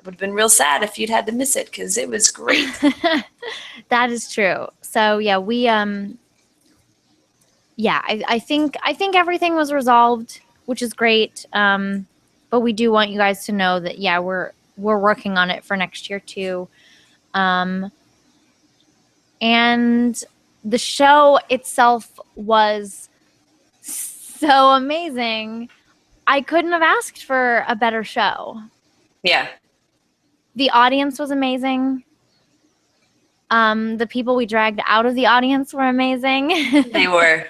would have been real sad if you'd had to miss it, because it was great. That is true. So yeah, I think everything was resolved, which is great. But we do want you guys to know that, yeah, we're working on it for next year too. And the show itself was so amazing. I couldn't have asked for a better show. Yeah. The audience was amazing. The people we dragged out of the audience were amazing. They were.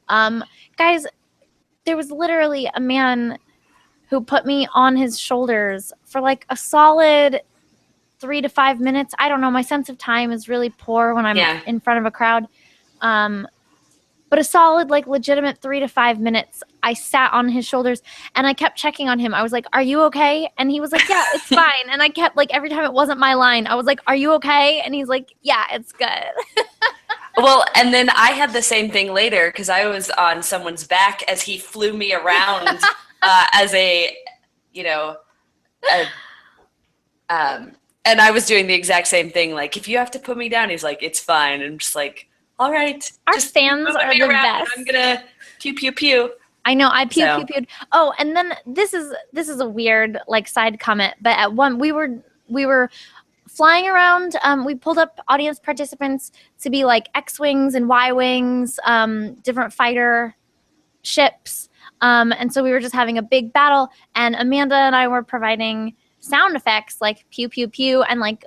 Guys, there was literally a man who put me on his shoulders for like a solid 3 to 5 minutes. I don't know. My sense of time is really poor when I'm in front of a crowd. But a solid, like, legitimate 3 to 5 minutes, I sat on his shoulders and I kept checking on him. I was like, "Are you okay?" And he was like, "Yeah, it's fine." And I kept, like, every time it wasn't my line, I was like, "Are you okay?" And he's like, "Yeah, it's good." Well, and then I had the same thing later, because I was on someone's back as he flew me around as and I was doing the exact same thing. Like, if you have to put me down, he's like, "It's fine." And I'm just like, all right. Our just fans are the best. I'm gonna pew pew pew. I know, I pew pew pewed. Oh, and then this is a weird, like, side comment, but at one we were flying around. We pulled up audience participants to be like X-wings and Y-wings, different fighter ships. And so we were just having a big battle, and Amanda and I were providing sound effects like pew pew pew and like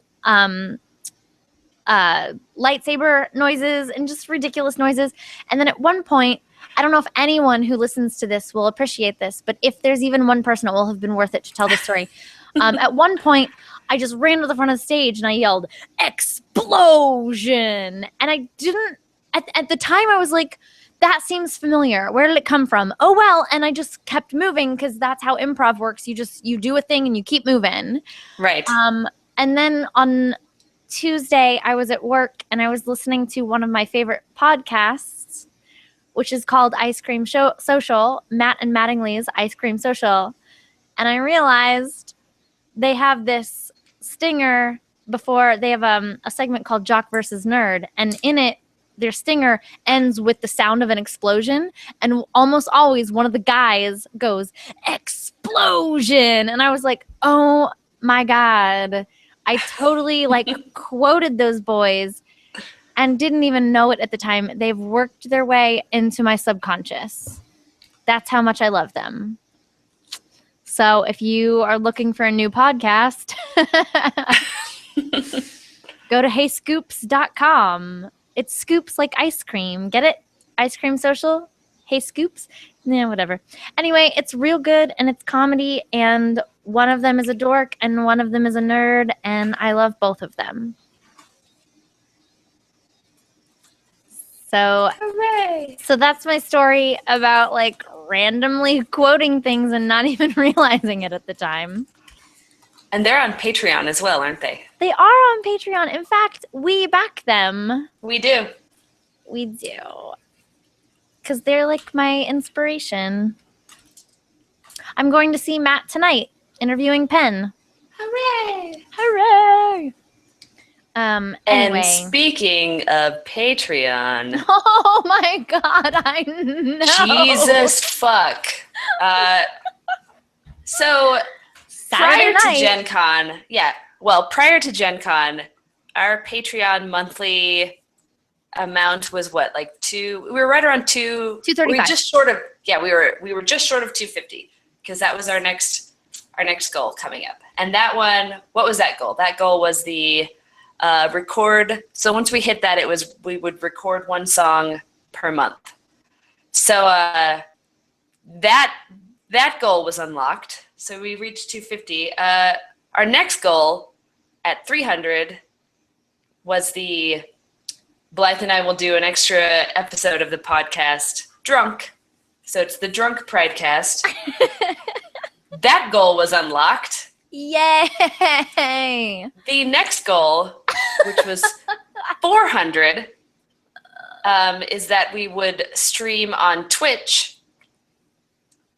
lightsaber noises and just ridiculous noises. And then at one point, I don't know if anyone who listens to this will appreciate this, but if there's even one person, it will have been worth it to tell the story. At one point, I just ran to the front of the stage and I yelled, "Explosion!" And I didn't, at the time I was like, that seems familiar. Where did it come from? Oh, well. And I just kept moving, because that's how improv works. You do a thing and you keep moving. Right. And then on Tuesday, I was at work and I was listening to one of my favorite podcasts, which is called Ice Cream Social, Matt and Mattingly's Ice Cream Social. And I realized they have this stinger before. They have a segment called Jock versus Nerd. And in it, their stinger ends with the sound of an explosion. And almost always one of the guys goes, "Explosion!" And I was like, oh my God. I totally quoted those boys and didn't even know it at the time. They've worked their way into my subconscious. That's how much I love them. So if you are looking for a new podcast, go to heyscoops.com. It's scoops like ice cream. Get it? Ice Cream Social? Hey Scoops? Yeah, whatever. Anyway, it's real good and it's comedy, and one of them is a dork and one of them is a nerd, and I love both of them. So, hooray! So that's my story about randomly quoting things and not even realizing it at the time. And they're on Patreon as well, aren't they? They are on Patreon. In fact, we back them. We do. We do. Because they're like my inspiration. I'm going to see Matt tonight, interviewing Penn. Hooray! Hooray! Anyway. And speaking of Patreon. Oh my God, I know. Jesus fuck. So Saturday prior to Gen Con, prior to Gen Con, our Patreon monthly amount was what, like we were right around 235. We were just short of, we were just short of 250 because that was our next goal coming up. And that one, what was that goal? That goal was the record. So once we hit that, we would record one song per month. So that goal was unlocked. So we reached 250. Our next goal at 300 was the Blythe and I will do an extra episode of the podcast drunk. So it's the Dork Pridecast. That goal was unlocked. Yay! The next goal, which was 400, is that we would stream on Twitch.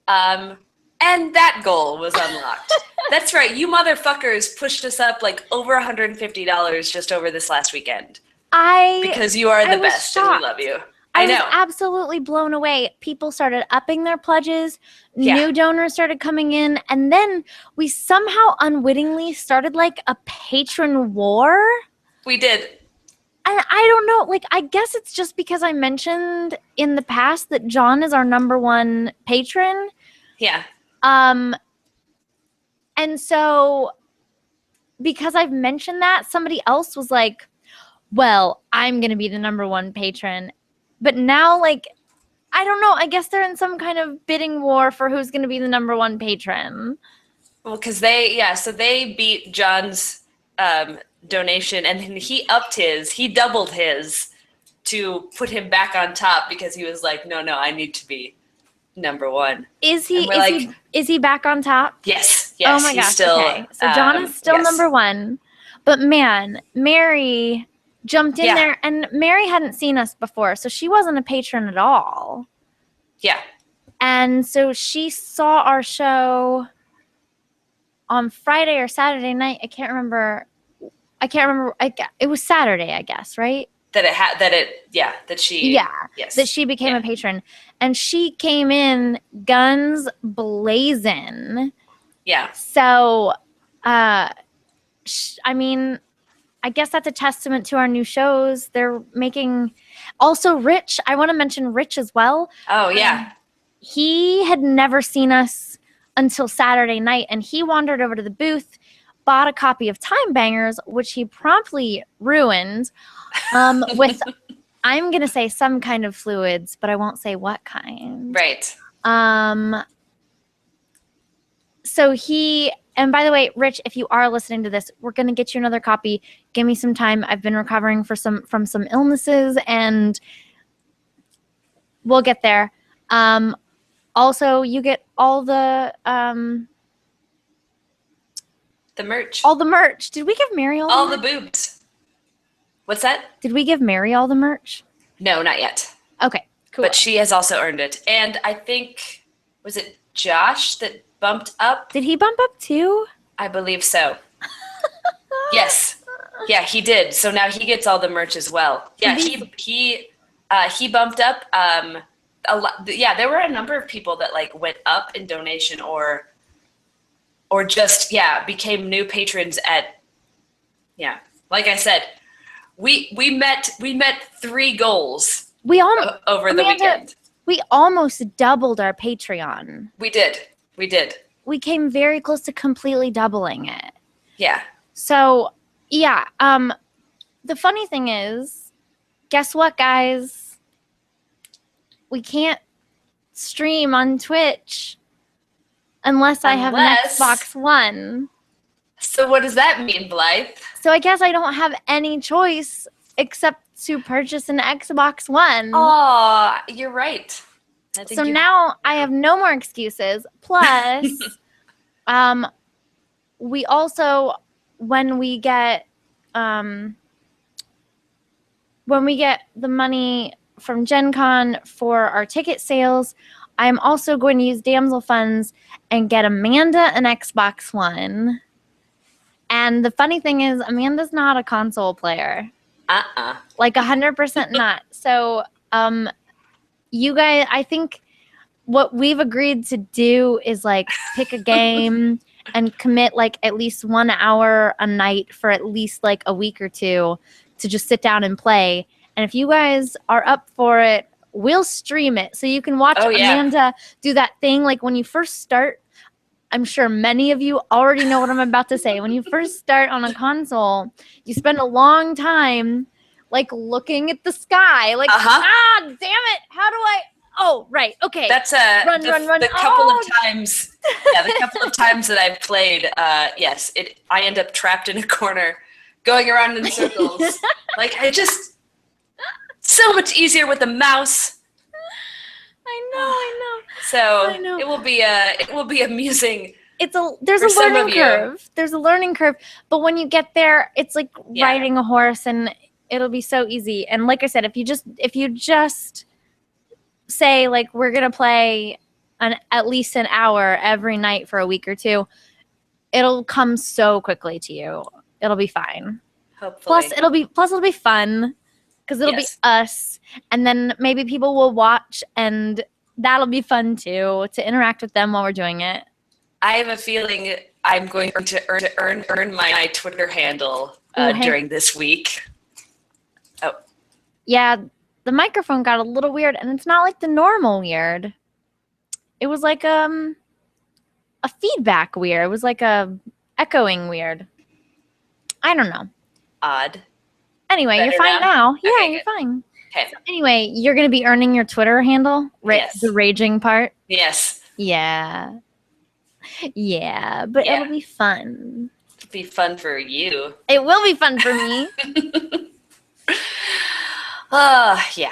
And that goal was unlocked. That's right. You motherfuckers pushed us up like over $150 just over this last weekend. Because you are the best and we love you. I know. was absolutely blown away. People started upping their pledges. New donors started coming in. And then we somehow unwittingly started like a patron war. We did. And I don't know. Like, I guess it's just because I mentioned in the past that John is our number one patron. Yeah. And so because I've mentioned that, somebody else was like, well, I'm going to be the number one patron. But now, like, I don't know. I guess they're in some kind of bidding war for who's going to be the number one patron. Well, because they beat John's donation, and then he doubled his to put him back on top because he was like, no, I need to be number one. Is he back on top? Yes. Oh my gosh. Still, okay. So John is still number one. But man, Mary jumped in there, and Mary hadn't seen us before, so she wasn't a patron at all. Yeah. And so she saw our show on Friday or Saturday night. I can't remember. It was Saturday, I guess, right? That she became a patron, and she came in guns blazing. Yeah. So, I mean, I guess that's a testament to our new shows. They're making also Rich. I want to mention Rich as well. Oh yeah. He had never seen us until Saturday night, and he wandered over to the booth, bought a copy of Time Bangers, which he promptly ruined with, I'm going to say some kind of fluids, but I won't say what kind. Right. So and by the way, Rich, if you are listening to this, we're going to get you another copy. Give me some time. I've been recovering from some illnesses, and we'll get there. Also, you get all the merch. All the merch. Did we give Mary all the boobs? What's that? Did we give Mary all the merch? No, not yet. Okay, cool. But she has also earned it. And I think, was it Josh that bumped up? Did he bump up too? I believe so. Yes. Yeah, he did. So now he gets all the merch as well. Yeah, he bumped up. A lot. Yeah, there were a number of people that like went up in donation or just became new patrons at. Yeah, like I said, we met 3 goals. Over the weekend. We almost doubled our Patreon. We did. We came very close to completely doubling it. Yeah. So, yeah. The funny thing is, guess what, guys? We can't stream on Twitch unless I have an Xbox One. So what does that mean, Blythe? So I guess I don't have any choice except to purchase an Xbox One. Oh, you're right. So now I have no more excuses. Plus, we also, when we get the money from Gen Con for our ticket sales, I'm also going to use Damsel funds and get Amanda an Xbox One. And the funny thing is, Amanda's not a console player. Like 100% not. So, you guys, I think what we've agreed to do is like pick a game and commit like at least 1 hour a night for at least like a week or two to just sit down and play. And if you guys are up for it, we'll stream it. So you can watch Amanda do that thing. Like when you first start, I'm sure many of you already know what I'm about to say. When you first start on a console, you spend a long time like looking at the sky. Like, damn it. How do I? Oh, right. Okay. That's run. The couple of times. Yeah, the couple of times that I've played, yes, I end up trapped in a corner, going around in circles. Like so much easier with a mouse. I know. So I know. it will be amusing. There's a learning curve. There's a learning curve, but when you get there, it's like riding a horse, and it'll be so easy. And like I said, if you just say like we're gonna play at least an hour every night for a week or two, it'll come so quickly to you. It'll be fine. Hopefully. Plus it'll be fun because it'll be us, and then maybe people will watch, and that'll be fun too to interact with them while we're doing it. I have a feeling I'm going to earn my Twitter handle during this week. Oh. Yeah, the microphone got a little weird, and it's not like the normal weird. It was like a feedback weird. It was like a echoing weird. I don't know. Odd. Anyway, Better you're fine now. Yeah, okay, you're fine. Okay. So anyway, you're going to be earning your Twitter handle, right? Yes. The raging part. Yes. Yeah. Yeah, but it'll be fun. It'll be fun for you. It will be fun for me. Yeah.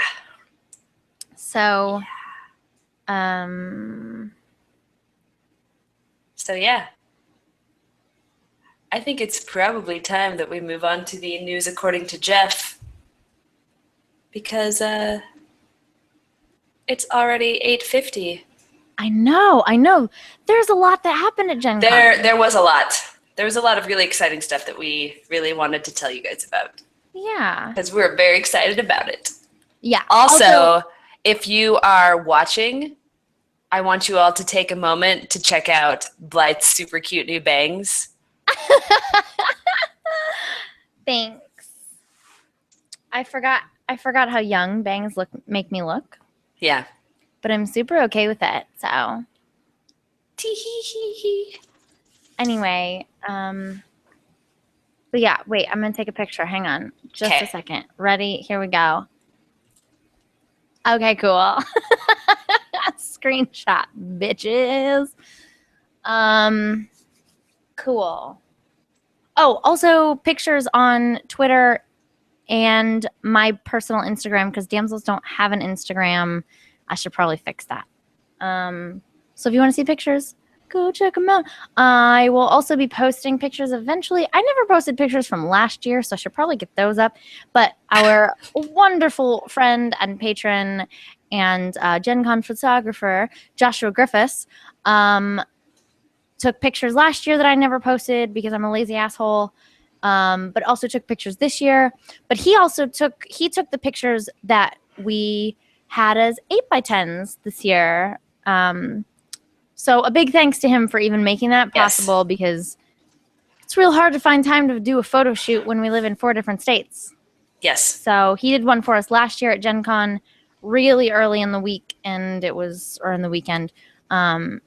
So, So yeah. I think it's probably time that we move on to the news according to Jeff. Because it's already 8:50. I know. There's a lot that happened at Gen Con. There was a lot. There was a lot of really exciting stuff that we really wanted to tell you guys about. Yeah. Because we're very excited about it. Yeah. Also, if you are watching, I want you all to take a moment to check out Blythe's super cute new bangs. Thanks. I forgot how young bangs make me look. Yeah. But I'm super okay with it. So. Tee-hee-hee-hee. Anyway, but yeah, wait, I'm going to take a picture. Hang on just a second. Ready? Here we go. Okay, cool. Screenshot, bitches. Cool. Oh, also pictures on Twitter and my personal Instagram, because Damsels don't have an Instagram. I should probably fix that. So if you want to see pictures, go check them out. I will also be posting pictures eventually. I never posted pictures from last year, so I should probably get those up. But our wonderful friend and patron and Gen Con photographer, Joshua Griffiths, took pictures last year that I never posted because I'm a lazy asshole, but also took pictures this year. But he took the pictures that we had as 8x10s this year. So a big thanks to him for even making that possible, because it's real hard to find time to do a photo shoot when we live in 4 different states. Yes. So he did one for us last year at Gen Con really early in the week, or in the weekend. And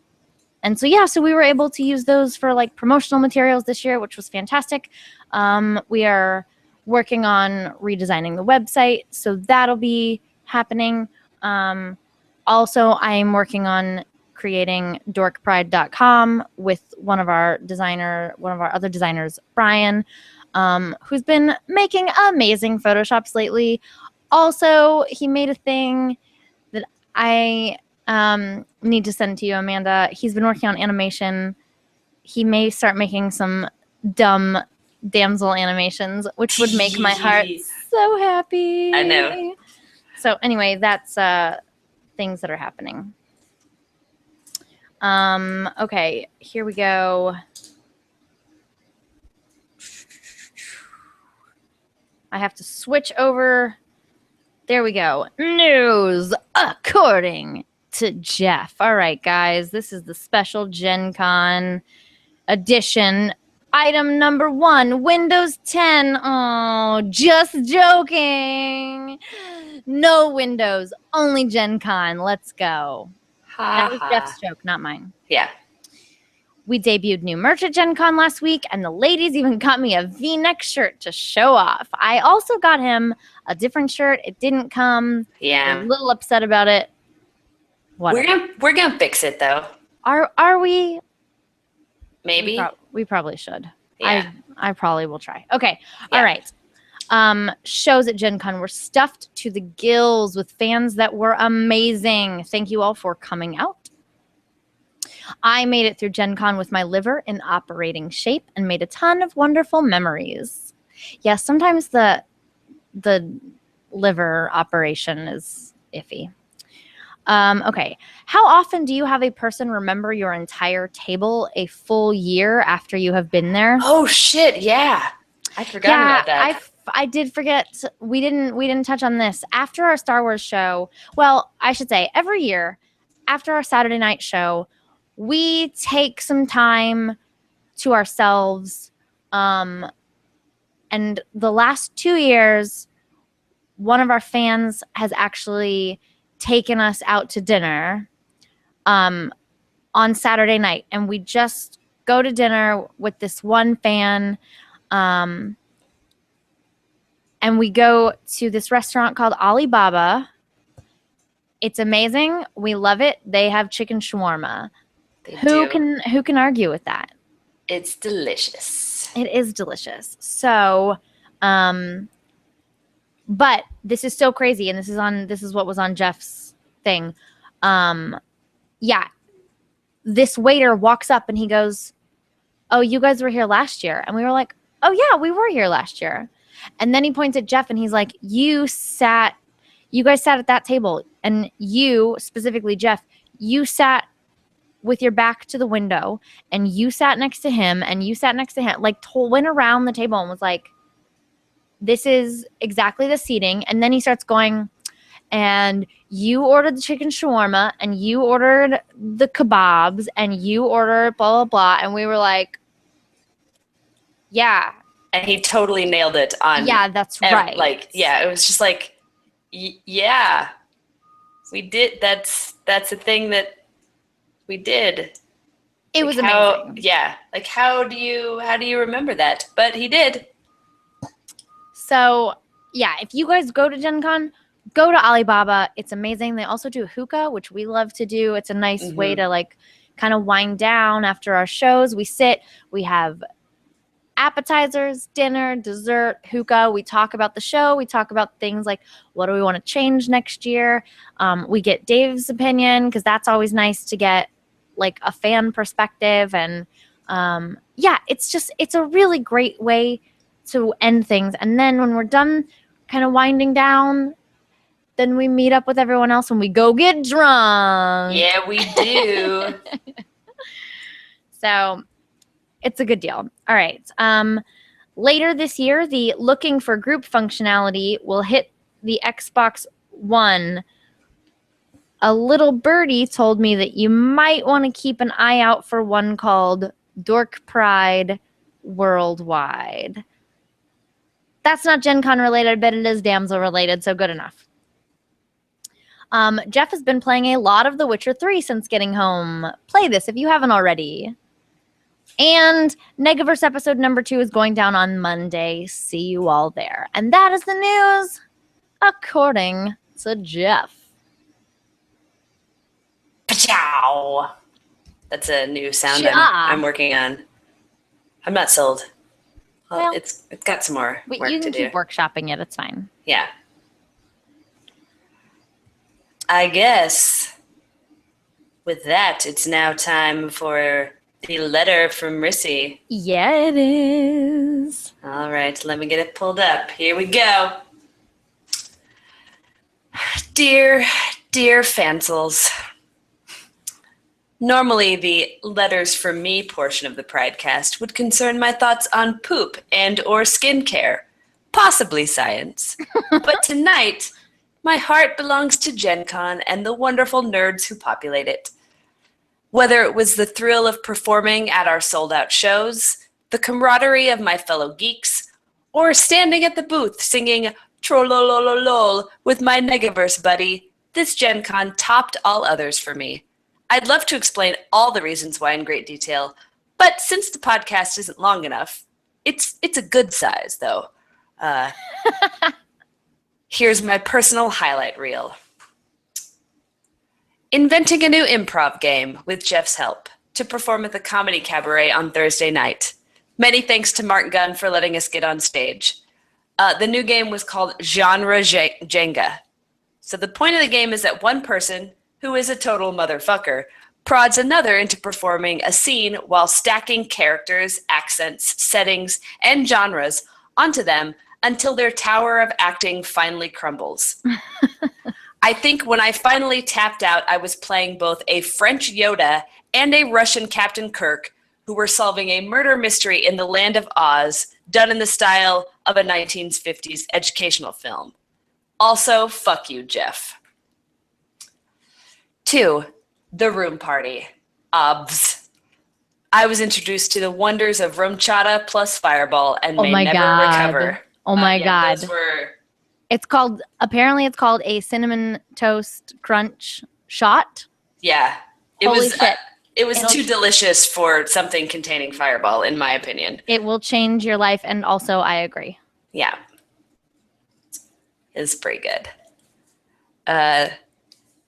so, yeah, so we were able to use those for like promotional materials this year, which was fantastic. We are working on redesigning the website, so that'll be happening. Also, I'm working on creating dorkpride.com with one of our other designers, Brian, who's been making amazing Photoshops lately. Also, he made a thing that I need to send to you, Amanda. He's been working on animation. He may start making some dumb damsel animations, which would make my heart so happy. I know. So anyway, that's things that are happening. Okay, here we go. I have to switch over. There we go. News according to Jeff. All right, guys, this is the special Gen Con edition. Item number 1, Windows 10. Oh, just joking. No Windows, only Gen Con. Let's go. That was Jeff's joke, not mine. Yeah. We debuted new merch at Gen Con last week, and the ladies even got me a V-neck shirt to show off. I also got him a different shirt. It didn't come. Yeah. I'm a little upset about it. Whatever. We're gonna fix it though. Are we? Maybe. We probably should. Yeah. I probably will try. Okay. Yeah. All right. Shows at Gen Con were stuffed to the gills with fans that were amazing. Thank you all for coming out. I made it through Gen Con with my liver in operating shape and made a ton of wonderful memories. Yeah, sometimes the liver operation is iffy. Okay. How often do you have a person remember your entire table a full year after you have been there? Oh shit, yeah. I forgot about that. I did forget. We didn't touch on this. After our Star Wars show, well, I should say every year after our Saturday night show, we take some time to ourselves. And the last 2 years, one of our fans has actually taken us out to dinner on Saturday night. And we just go to dinner with this one fan. And we go to this restaurant called Alibaba. It's amazing. We love it. They have chicken shawarma. Who can argue with that? It's delicious. It is delicious. So, but this is so crazy, and this is what was on Jeff's thing. Yeah, this waiter walks up and he goes, "Oh, you guys were here last year," and we were like, "Oh yeah, we were here last year." And then he points at Jeff and he's like, you guys sat at that table, and you, specifically Jeff, you sat with your back to the window, and you sat next to him, and you sat next to him, like went around the table and was like, this is exactly the seating. And then he starts going, and you ordered the chicken shawarma, and you ordered the kebabs, and you ordered blah, blah, blah. And we were like, yeah. And he totally nailed it on. Yeah, that's right. Like, yeah, it was just like, yeah, we did. That's a thing that we did. It was amazing. Yeah. Like, how do you remember that? But he did. So, yeah, if you guys go to Gen Con, go to Alibaba. It's amazing. They also do hookah, which we love to do. It's a nice way to like kind of wind down after our shows. We sit, we have appetizers, dinner, dessert, hookah. We talk about the show. We talk about things like, what do we want to change next year? We get Dave's opinion, because that's always nice to get like a fan perspective. And yeah, it's a really great way to end things. And then when we're done kind of winding down, then we meet up with everyone else and we go get drunk. Yeah, we do. So it's a good deal. All right. Later this year, the looking for group functionality will hit the Xbox One. A little birdie told me that you might want to keep an eye out for one called Dork Pride Worldwide. That's not Gen Con related, but it is Damsel related, so good enough. Jeff has been playing a lot of The Witcher 3 since getting home. Play this if you haven't already. And Negaverse episode number 2 is going down on Monday. See you all there. And that is the news, according to Jeff. Pachow. That's a new sound I'm working on. I'm not sold. Well, it's got some more work to do. You can keep workshopping it. It's fine. Yeah. I guess with that, it's now time for the letter from Rissy. Yeah, it is. All right, let me get it pulled up. Here we go. Dear Fansels, normally the letters from me portion of the Pridecast would concern my thoughts on poop and or skincare, possibly science. But tonight, my heart belongs to Gen Con and the wonderful nerds who populate it. Whether it was the thrill of performing at our sold-out shows, the camaraderie of my fellow geeks, or standing at the booth singing trollolololol with my Negaverse buddy, this Gen Con topped all others for me. I'd love to explain all the reasons why in great detail, but since the podcast isn't long enough, it's a good size, though. Here's my personal highlight reel. Inventing a new improv game with Jeff's help to perform at the Comedy Cabaret on Thursday night. Many thanks to Mark Gunn for letting us get on stage. The new game was called Genre Jenga. So the point of the game is that one person, who is a total motherfucker, prods another into performing a scene while stacking characters, accents, settings, and genres onto them until their tower of acting finally crumbles. I think when I finally tapped out, I was playing both a French Yoda and a Russian Captain Kirk, who were solving a murder mystery in the land of Oz, done in the style of a 1950s educational film. Also, fuck you, Jeff. 2. The Room Party. Obs. I was introduced to the wonders of rum chata plus Fireball and may never recover. Oh my God. Those were... Apparently it's called a cinnamon toast crunch shot. Yeah. Holy shit. It was too delicious for something containing Fireball, in my opinion. It will change your life, and also I agree. Yeah. It's pretty good.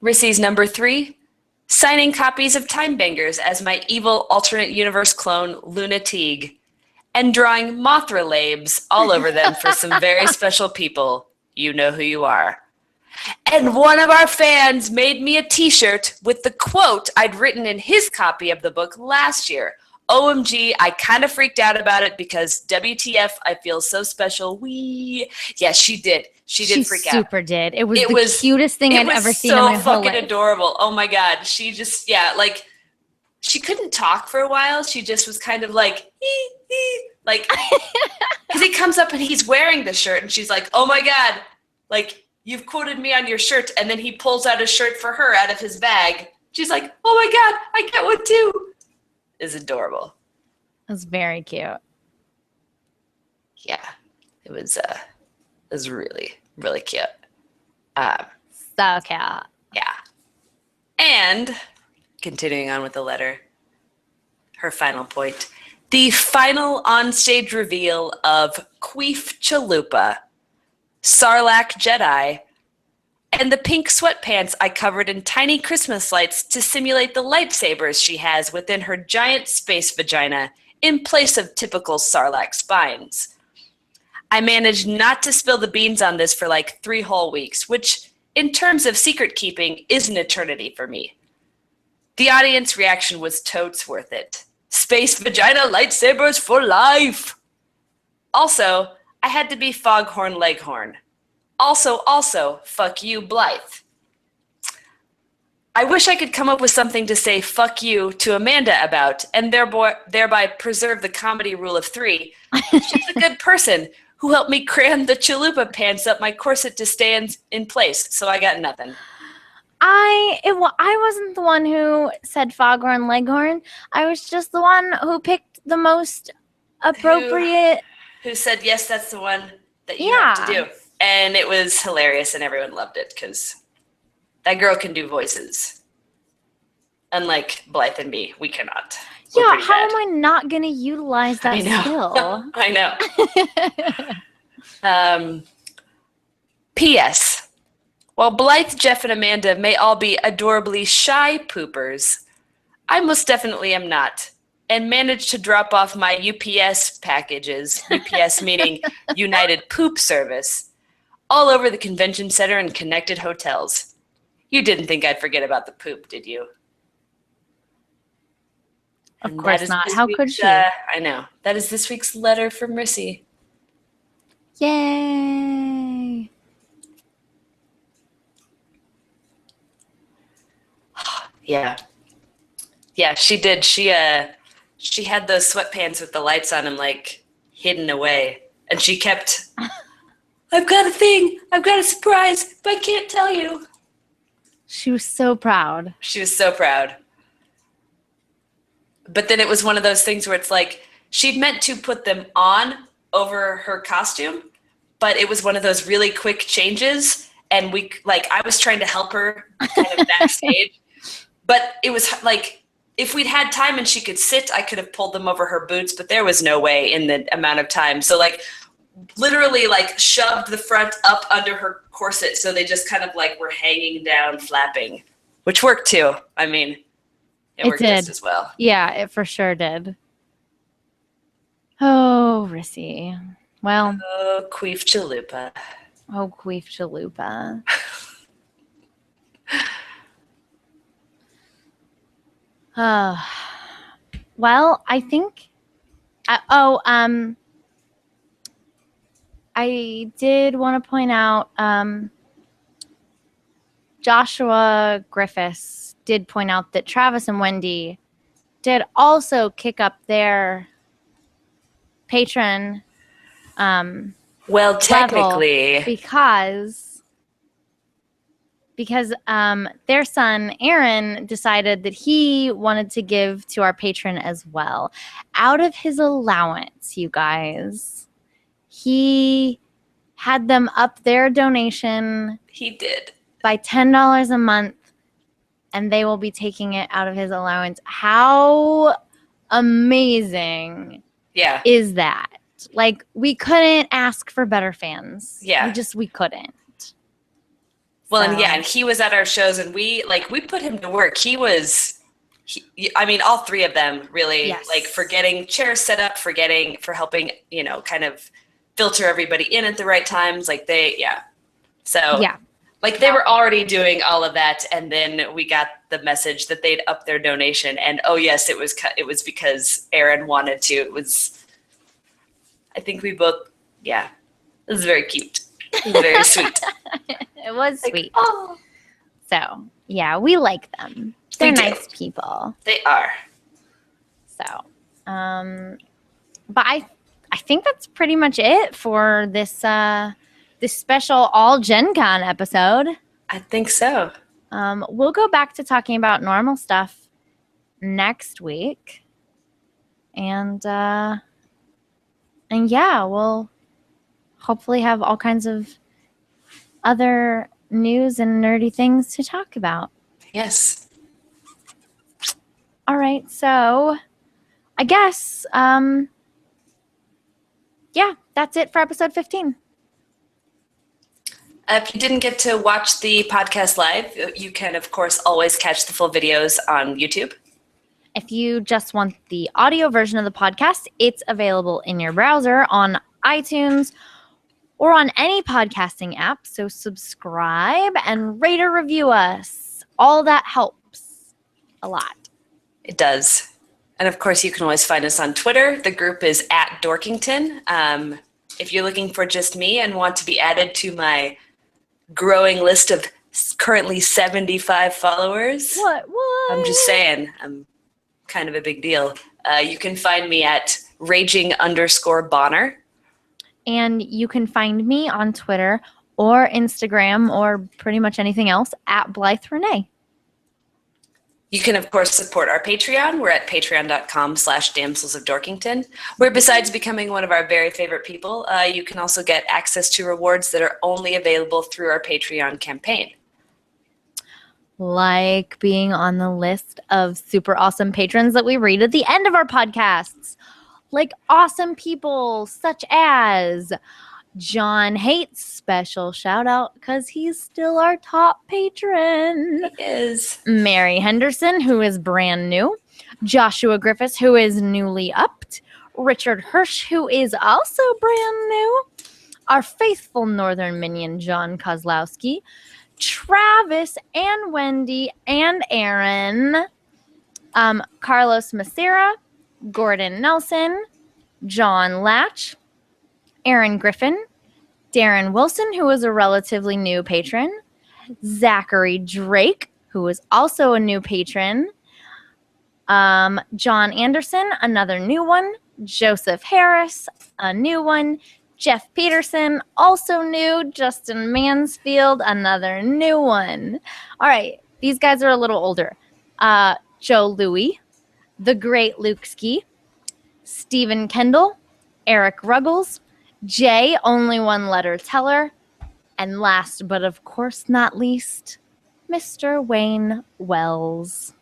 Rissy's number 3, signing copies of Time Bangers as my evil alternate universe clone, Luna Teague, and drawing Mothra labes all over them for some very special people. You know who you are. And one of our fans made me a t-shirt with the quote I'd written in his copy of the book last year. OMG, I kind of freaked out about it because WTF, I feel so special. Yeah, she did. She freak out. She super did. It was the cutest thing I'd ever seen in my whole life. It was so fucking adorable. Oh my God. She just, she couldn't talk for a while. She just was kind of like, like, because he comes up and he's wearing the shirt and she's like, oh my God, like, you've quoted me on your shirt. And then he pulls out a shirt for her out of his bag. She's like, oh my God, I get one too. Is adorable. It was very cute. Yeah, it was really, really cute. So cute. Yeah. And continuing on with the letter, her final point, the final onstage reveal of Queef Chalupa, Sarlacc Jedi, and the pink sweatpants I covered in tiny Christmas lights to simulate the lightsabers she has within her giant space vagina in place of typical Sarlacc spines. I managed not to spill the beans on this for like 3 whole weeks, which in terms of secret keeping is an eternity for me. The audience reaction was totes worth it. Space vagina lightsabers for life! Also, I had to be Foghorn Leghorn. Also, fuck you, Blythe. I wish I could come up with something to say fuck you to Amanda about and thereby preserve the comedy rule of 3. She's a good person who helped me cram the chalupa pants up my corset to stay in place, so I got nothing. I wasn't the one who said Foghorn Leghorn. I was just the one who picked the most appropriate. Who said, yes, that's the one that you have to do. And it was hilarious and everyone loved it because that girl can do voices. Unlike Blythe and me, we cannot. We're how am I not going to utilize that skill? I know. P.S. While Blythe, Jeff, and Amanda may all be adorably shy poopers, I most definitely am not, and managed to drop off my UPS packages, UPS meaning United Poop Service, all over the convention center and connected hotels. You didn't think I'd forget about the poop, did you? Of course not. How could she? I know. That is this week's letter from Rissy. Yay! Yeah. Yeah, she did. She had those sweatpants with the lights on them, like, hidden away. And she kept, I've got a thing. I've got a surprise, but I can't tell you. She was so proud. She was so proud. But then it was one of those things where it's like, she'd meant to put them on over her costume, but it was one of those really quick changes. And I was trying to help her kind of backstage, but it was like, if we'd had time and she could sit, I could have pulled them over her boots, but there was no way in the amount of time. So like literally like shoved the front up under her corset. So they just kind of like were hanging down, flapping, which worked too. I mean, it worked did just as well. Yeah, it for sure did. Oh, Rissy. Well. Oh, Queef Chalupa. Oh, Queef Chalupa. Well, I think. I did want to point out. Joshua Griffiths did point out that Travis and Wendy did also kick up their patron. Well, technically, because their son Aaron decided that he wanted to give to our patron as well, out of his allowance. You guys, he had them up their donation. He did by $10 a month, and they will be taking it out of his allowance. How amazing! Is that? Like, we couldn't ask for better fans. Yeah. We couldn't. Well, so. And he was at our shows, and we put him to work. I mean, all three of them really, for getting chairs set up, for helping, kind of filter everybody in at the right times. Like they were already doing all of that, and then we got the message that they'd up their donation, and oh yes, it was because Aaron wanted to. It was. I think we both, it was very cute. It was very sweet. It was sweet. Oh. So, yeah, we like them. They're nice people. They are. So, but I think that's pretty much it for this this special all Gen Con episode. I think so. We'll go back to talking about normal stuff next week. And yeah, we'll hopefully have all kinds of other news and nerdy things to talk about. Yes. All right, so I guess, that's it for episode 15. If you didn't get to watch the podcast live, you can, of course, always catch the full videos on YouTube. If you just want the audio version of the podcast, it's available in your browser on iTunes or on any podcasting app. So subscribe and rate or review us. All that helps a lot. It does. And of course, you can always find us on Twitter. The group is @Dorkington. If you're looking for just me and want to be added to my growing list of currently 75 followers. What? I'm just saying, I'm kind of a big deal. You can find me at @raging_Bonner. And you can find me on Twitter or Instagram or pretty much anything else @Blythe Renee. You can, of course, support our Patreon. We're at patreon.com/Damsels of Dorkington, where besides becoming one of our very favorite people, you can also get access to rewards that are only available through our Patreon campaign. Like being on the list of super awesome patrons that we read at the end of our podcasts. Like awesome people such as John Hates, special shout out because he's still our top patron. He is. Mary Henderson, who is brand new. Joshua Griffiths, who is newly upped. Richard Hirsch, who is also brand new. Our faithful Northern Minion, John Kozlowski. Travis and Wendy and Aaron. Carlos Macera. Gordon Nelson. John Latch. Aaron Griffin, Darren Wilson, who is a relatively new patron, Zachary Drake, who is also a new patron, John Anderson, another new one, Joseph Harris, a new one, Jeff Peterson, also new, Justin Mansfield, another new one. All right, these guys are a little older. Joe Louie, the Great Luke Ski, Stephen Kendall, Eric Ruggles, Jay, only one letter teller, and last but of course not least, Mr. Wayne Wells.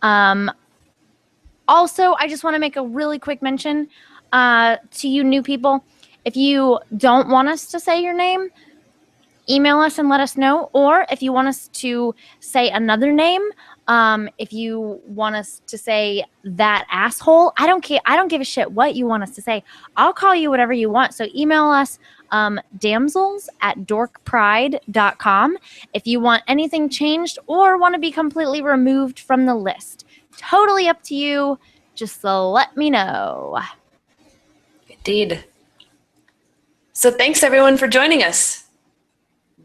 Also, I just want to make a really quick mention to you new people. If you don't want us to say your name, email us and let us know. Or if you want us to say another name, if you want us to say that asshole, I don't care. I don't give a shit what you want us to say. I'll call you whatever you want. So email us damsels@dorkpride.com if you want anything changed or want to be completely removed from the list. Totally up to you. Just let me know. Indeed. So thanks everyone for joining us.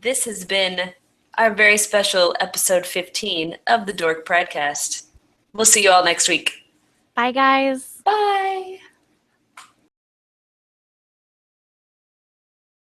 This has been our very special episode 15 of the Dork Pridecast. We'll see you all next week. Bye, guys. Bye.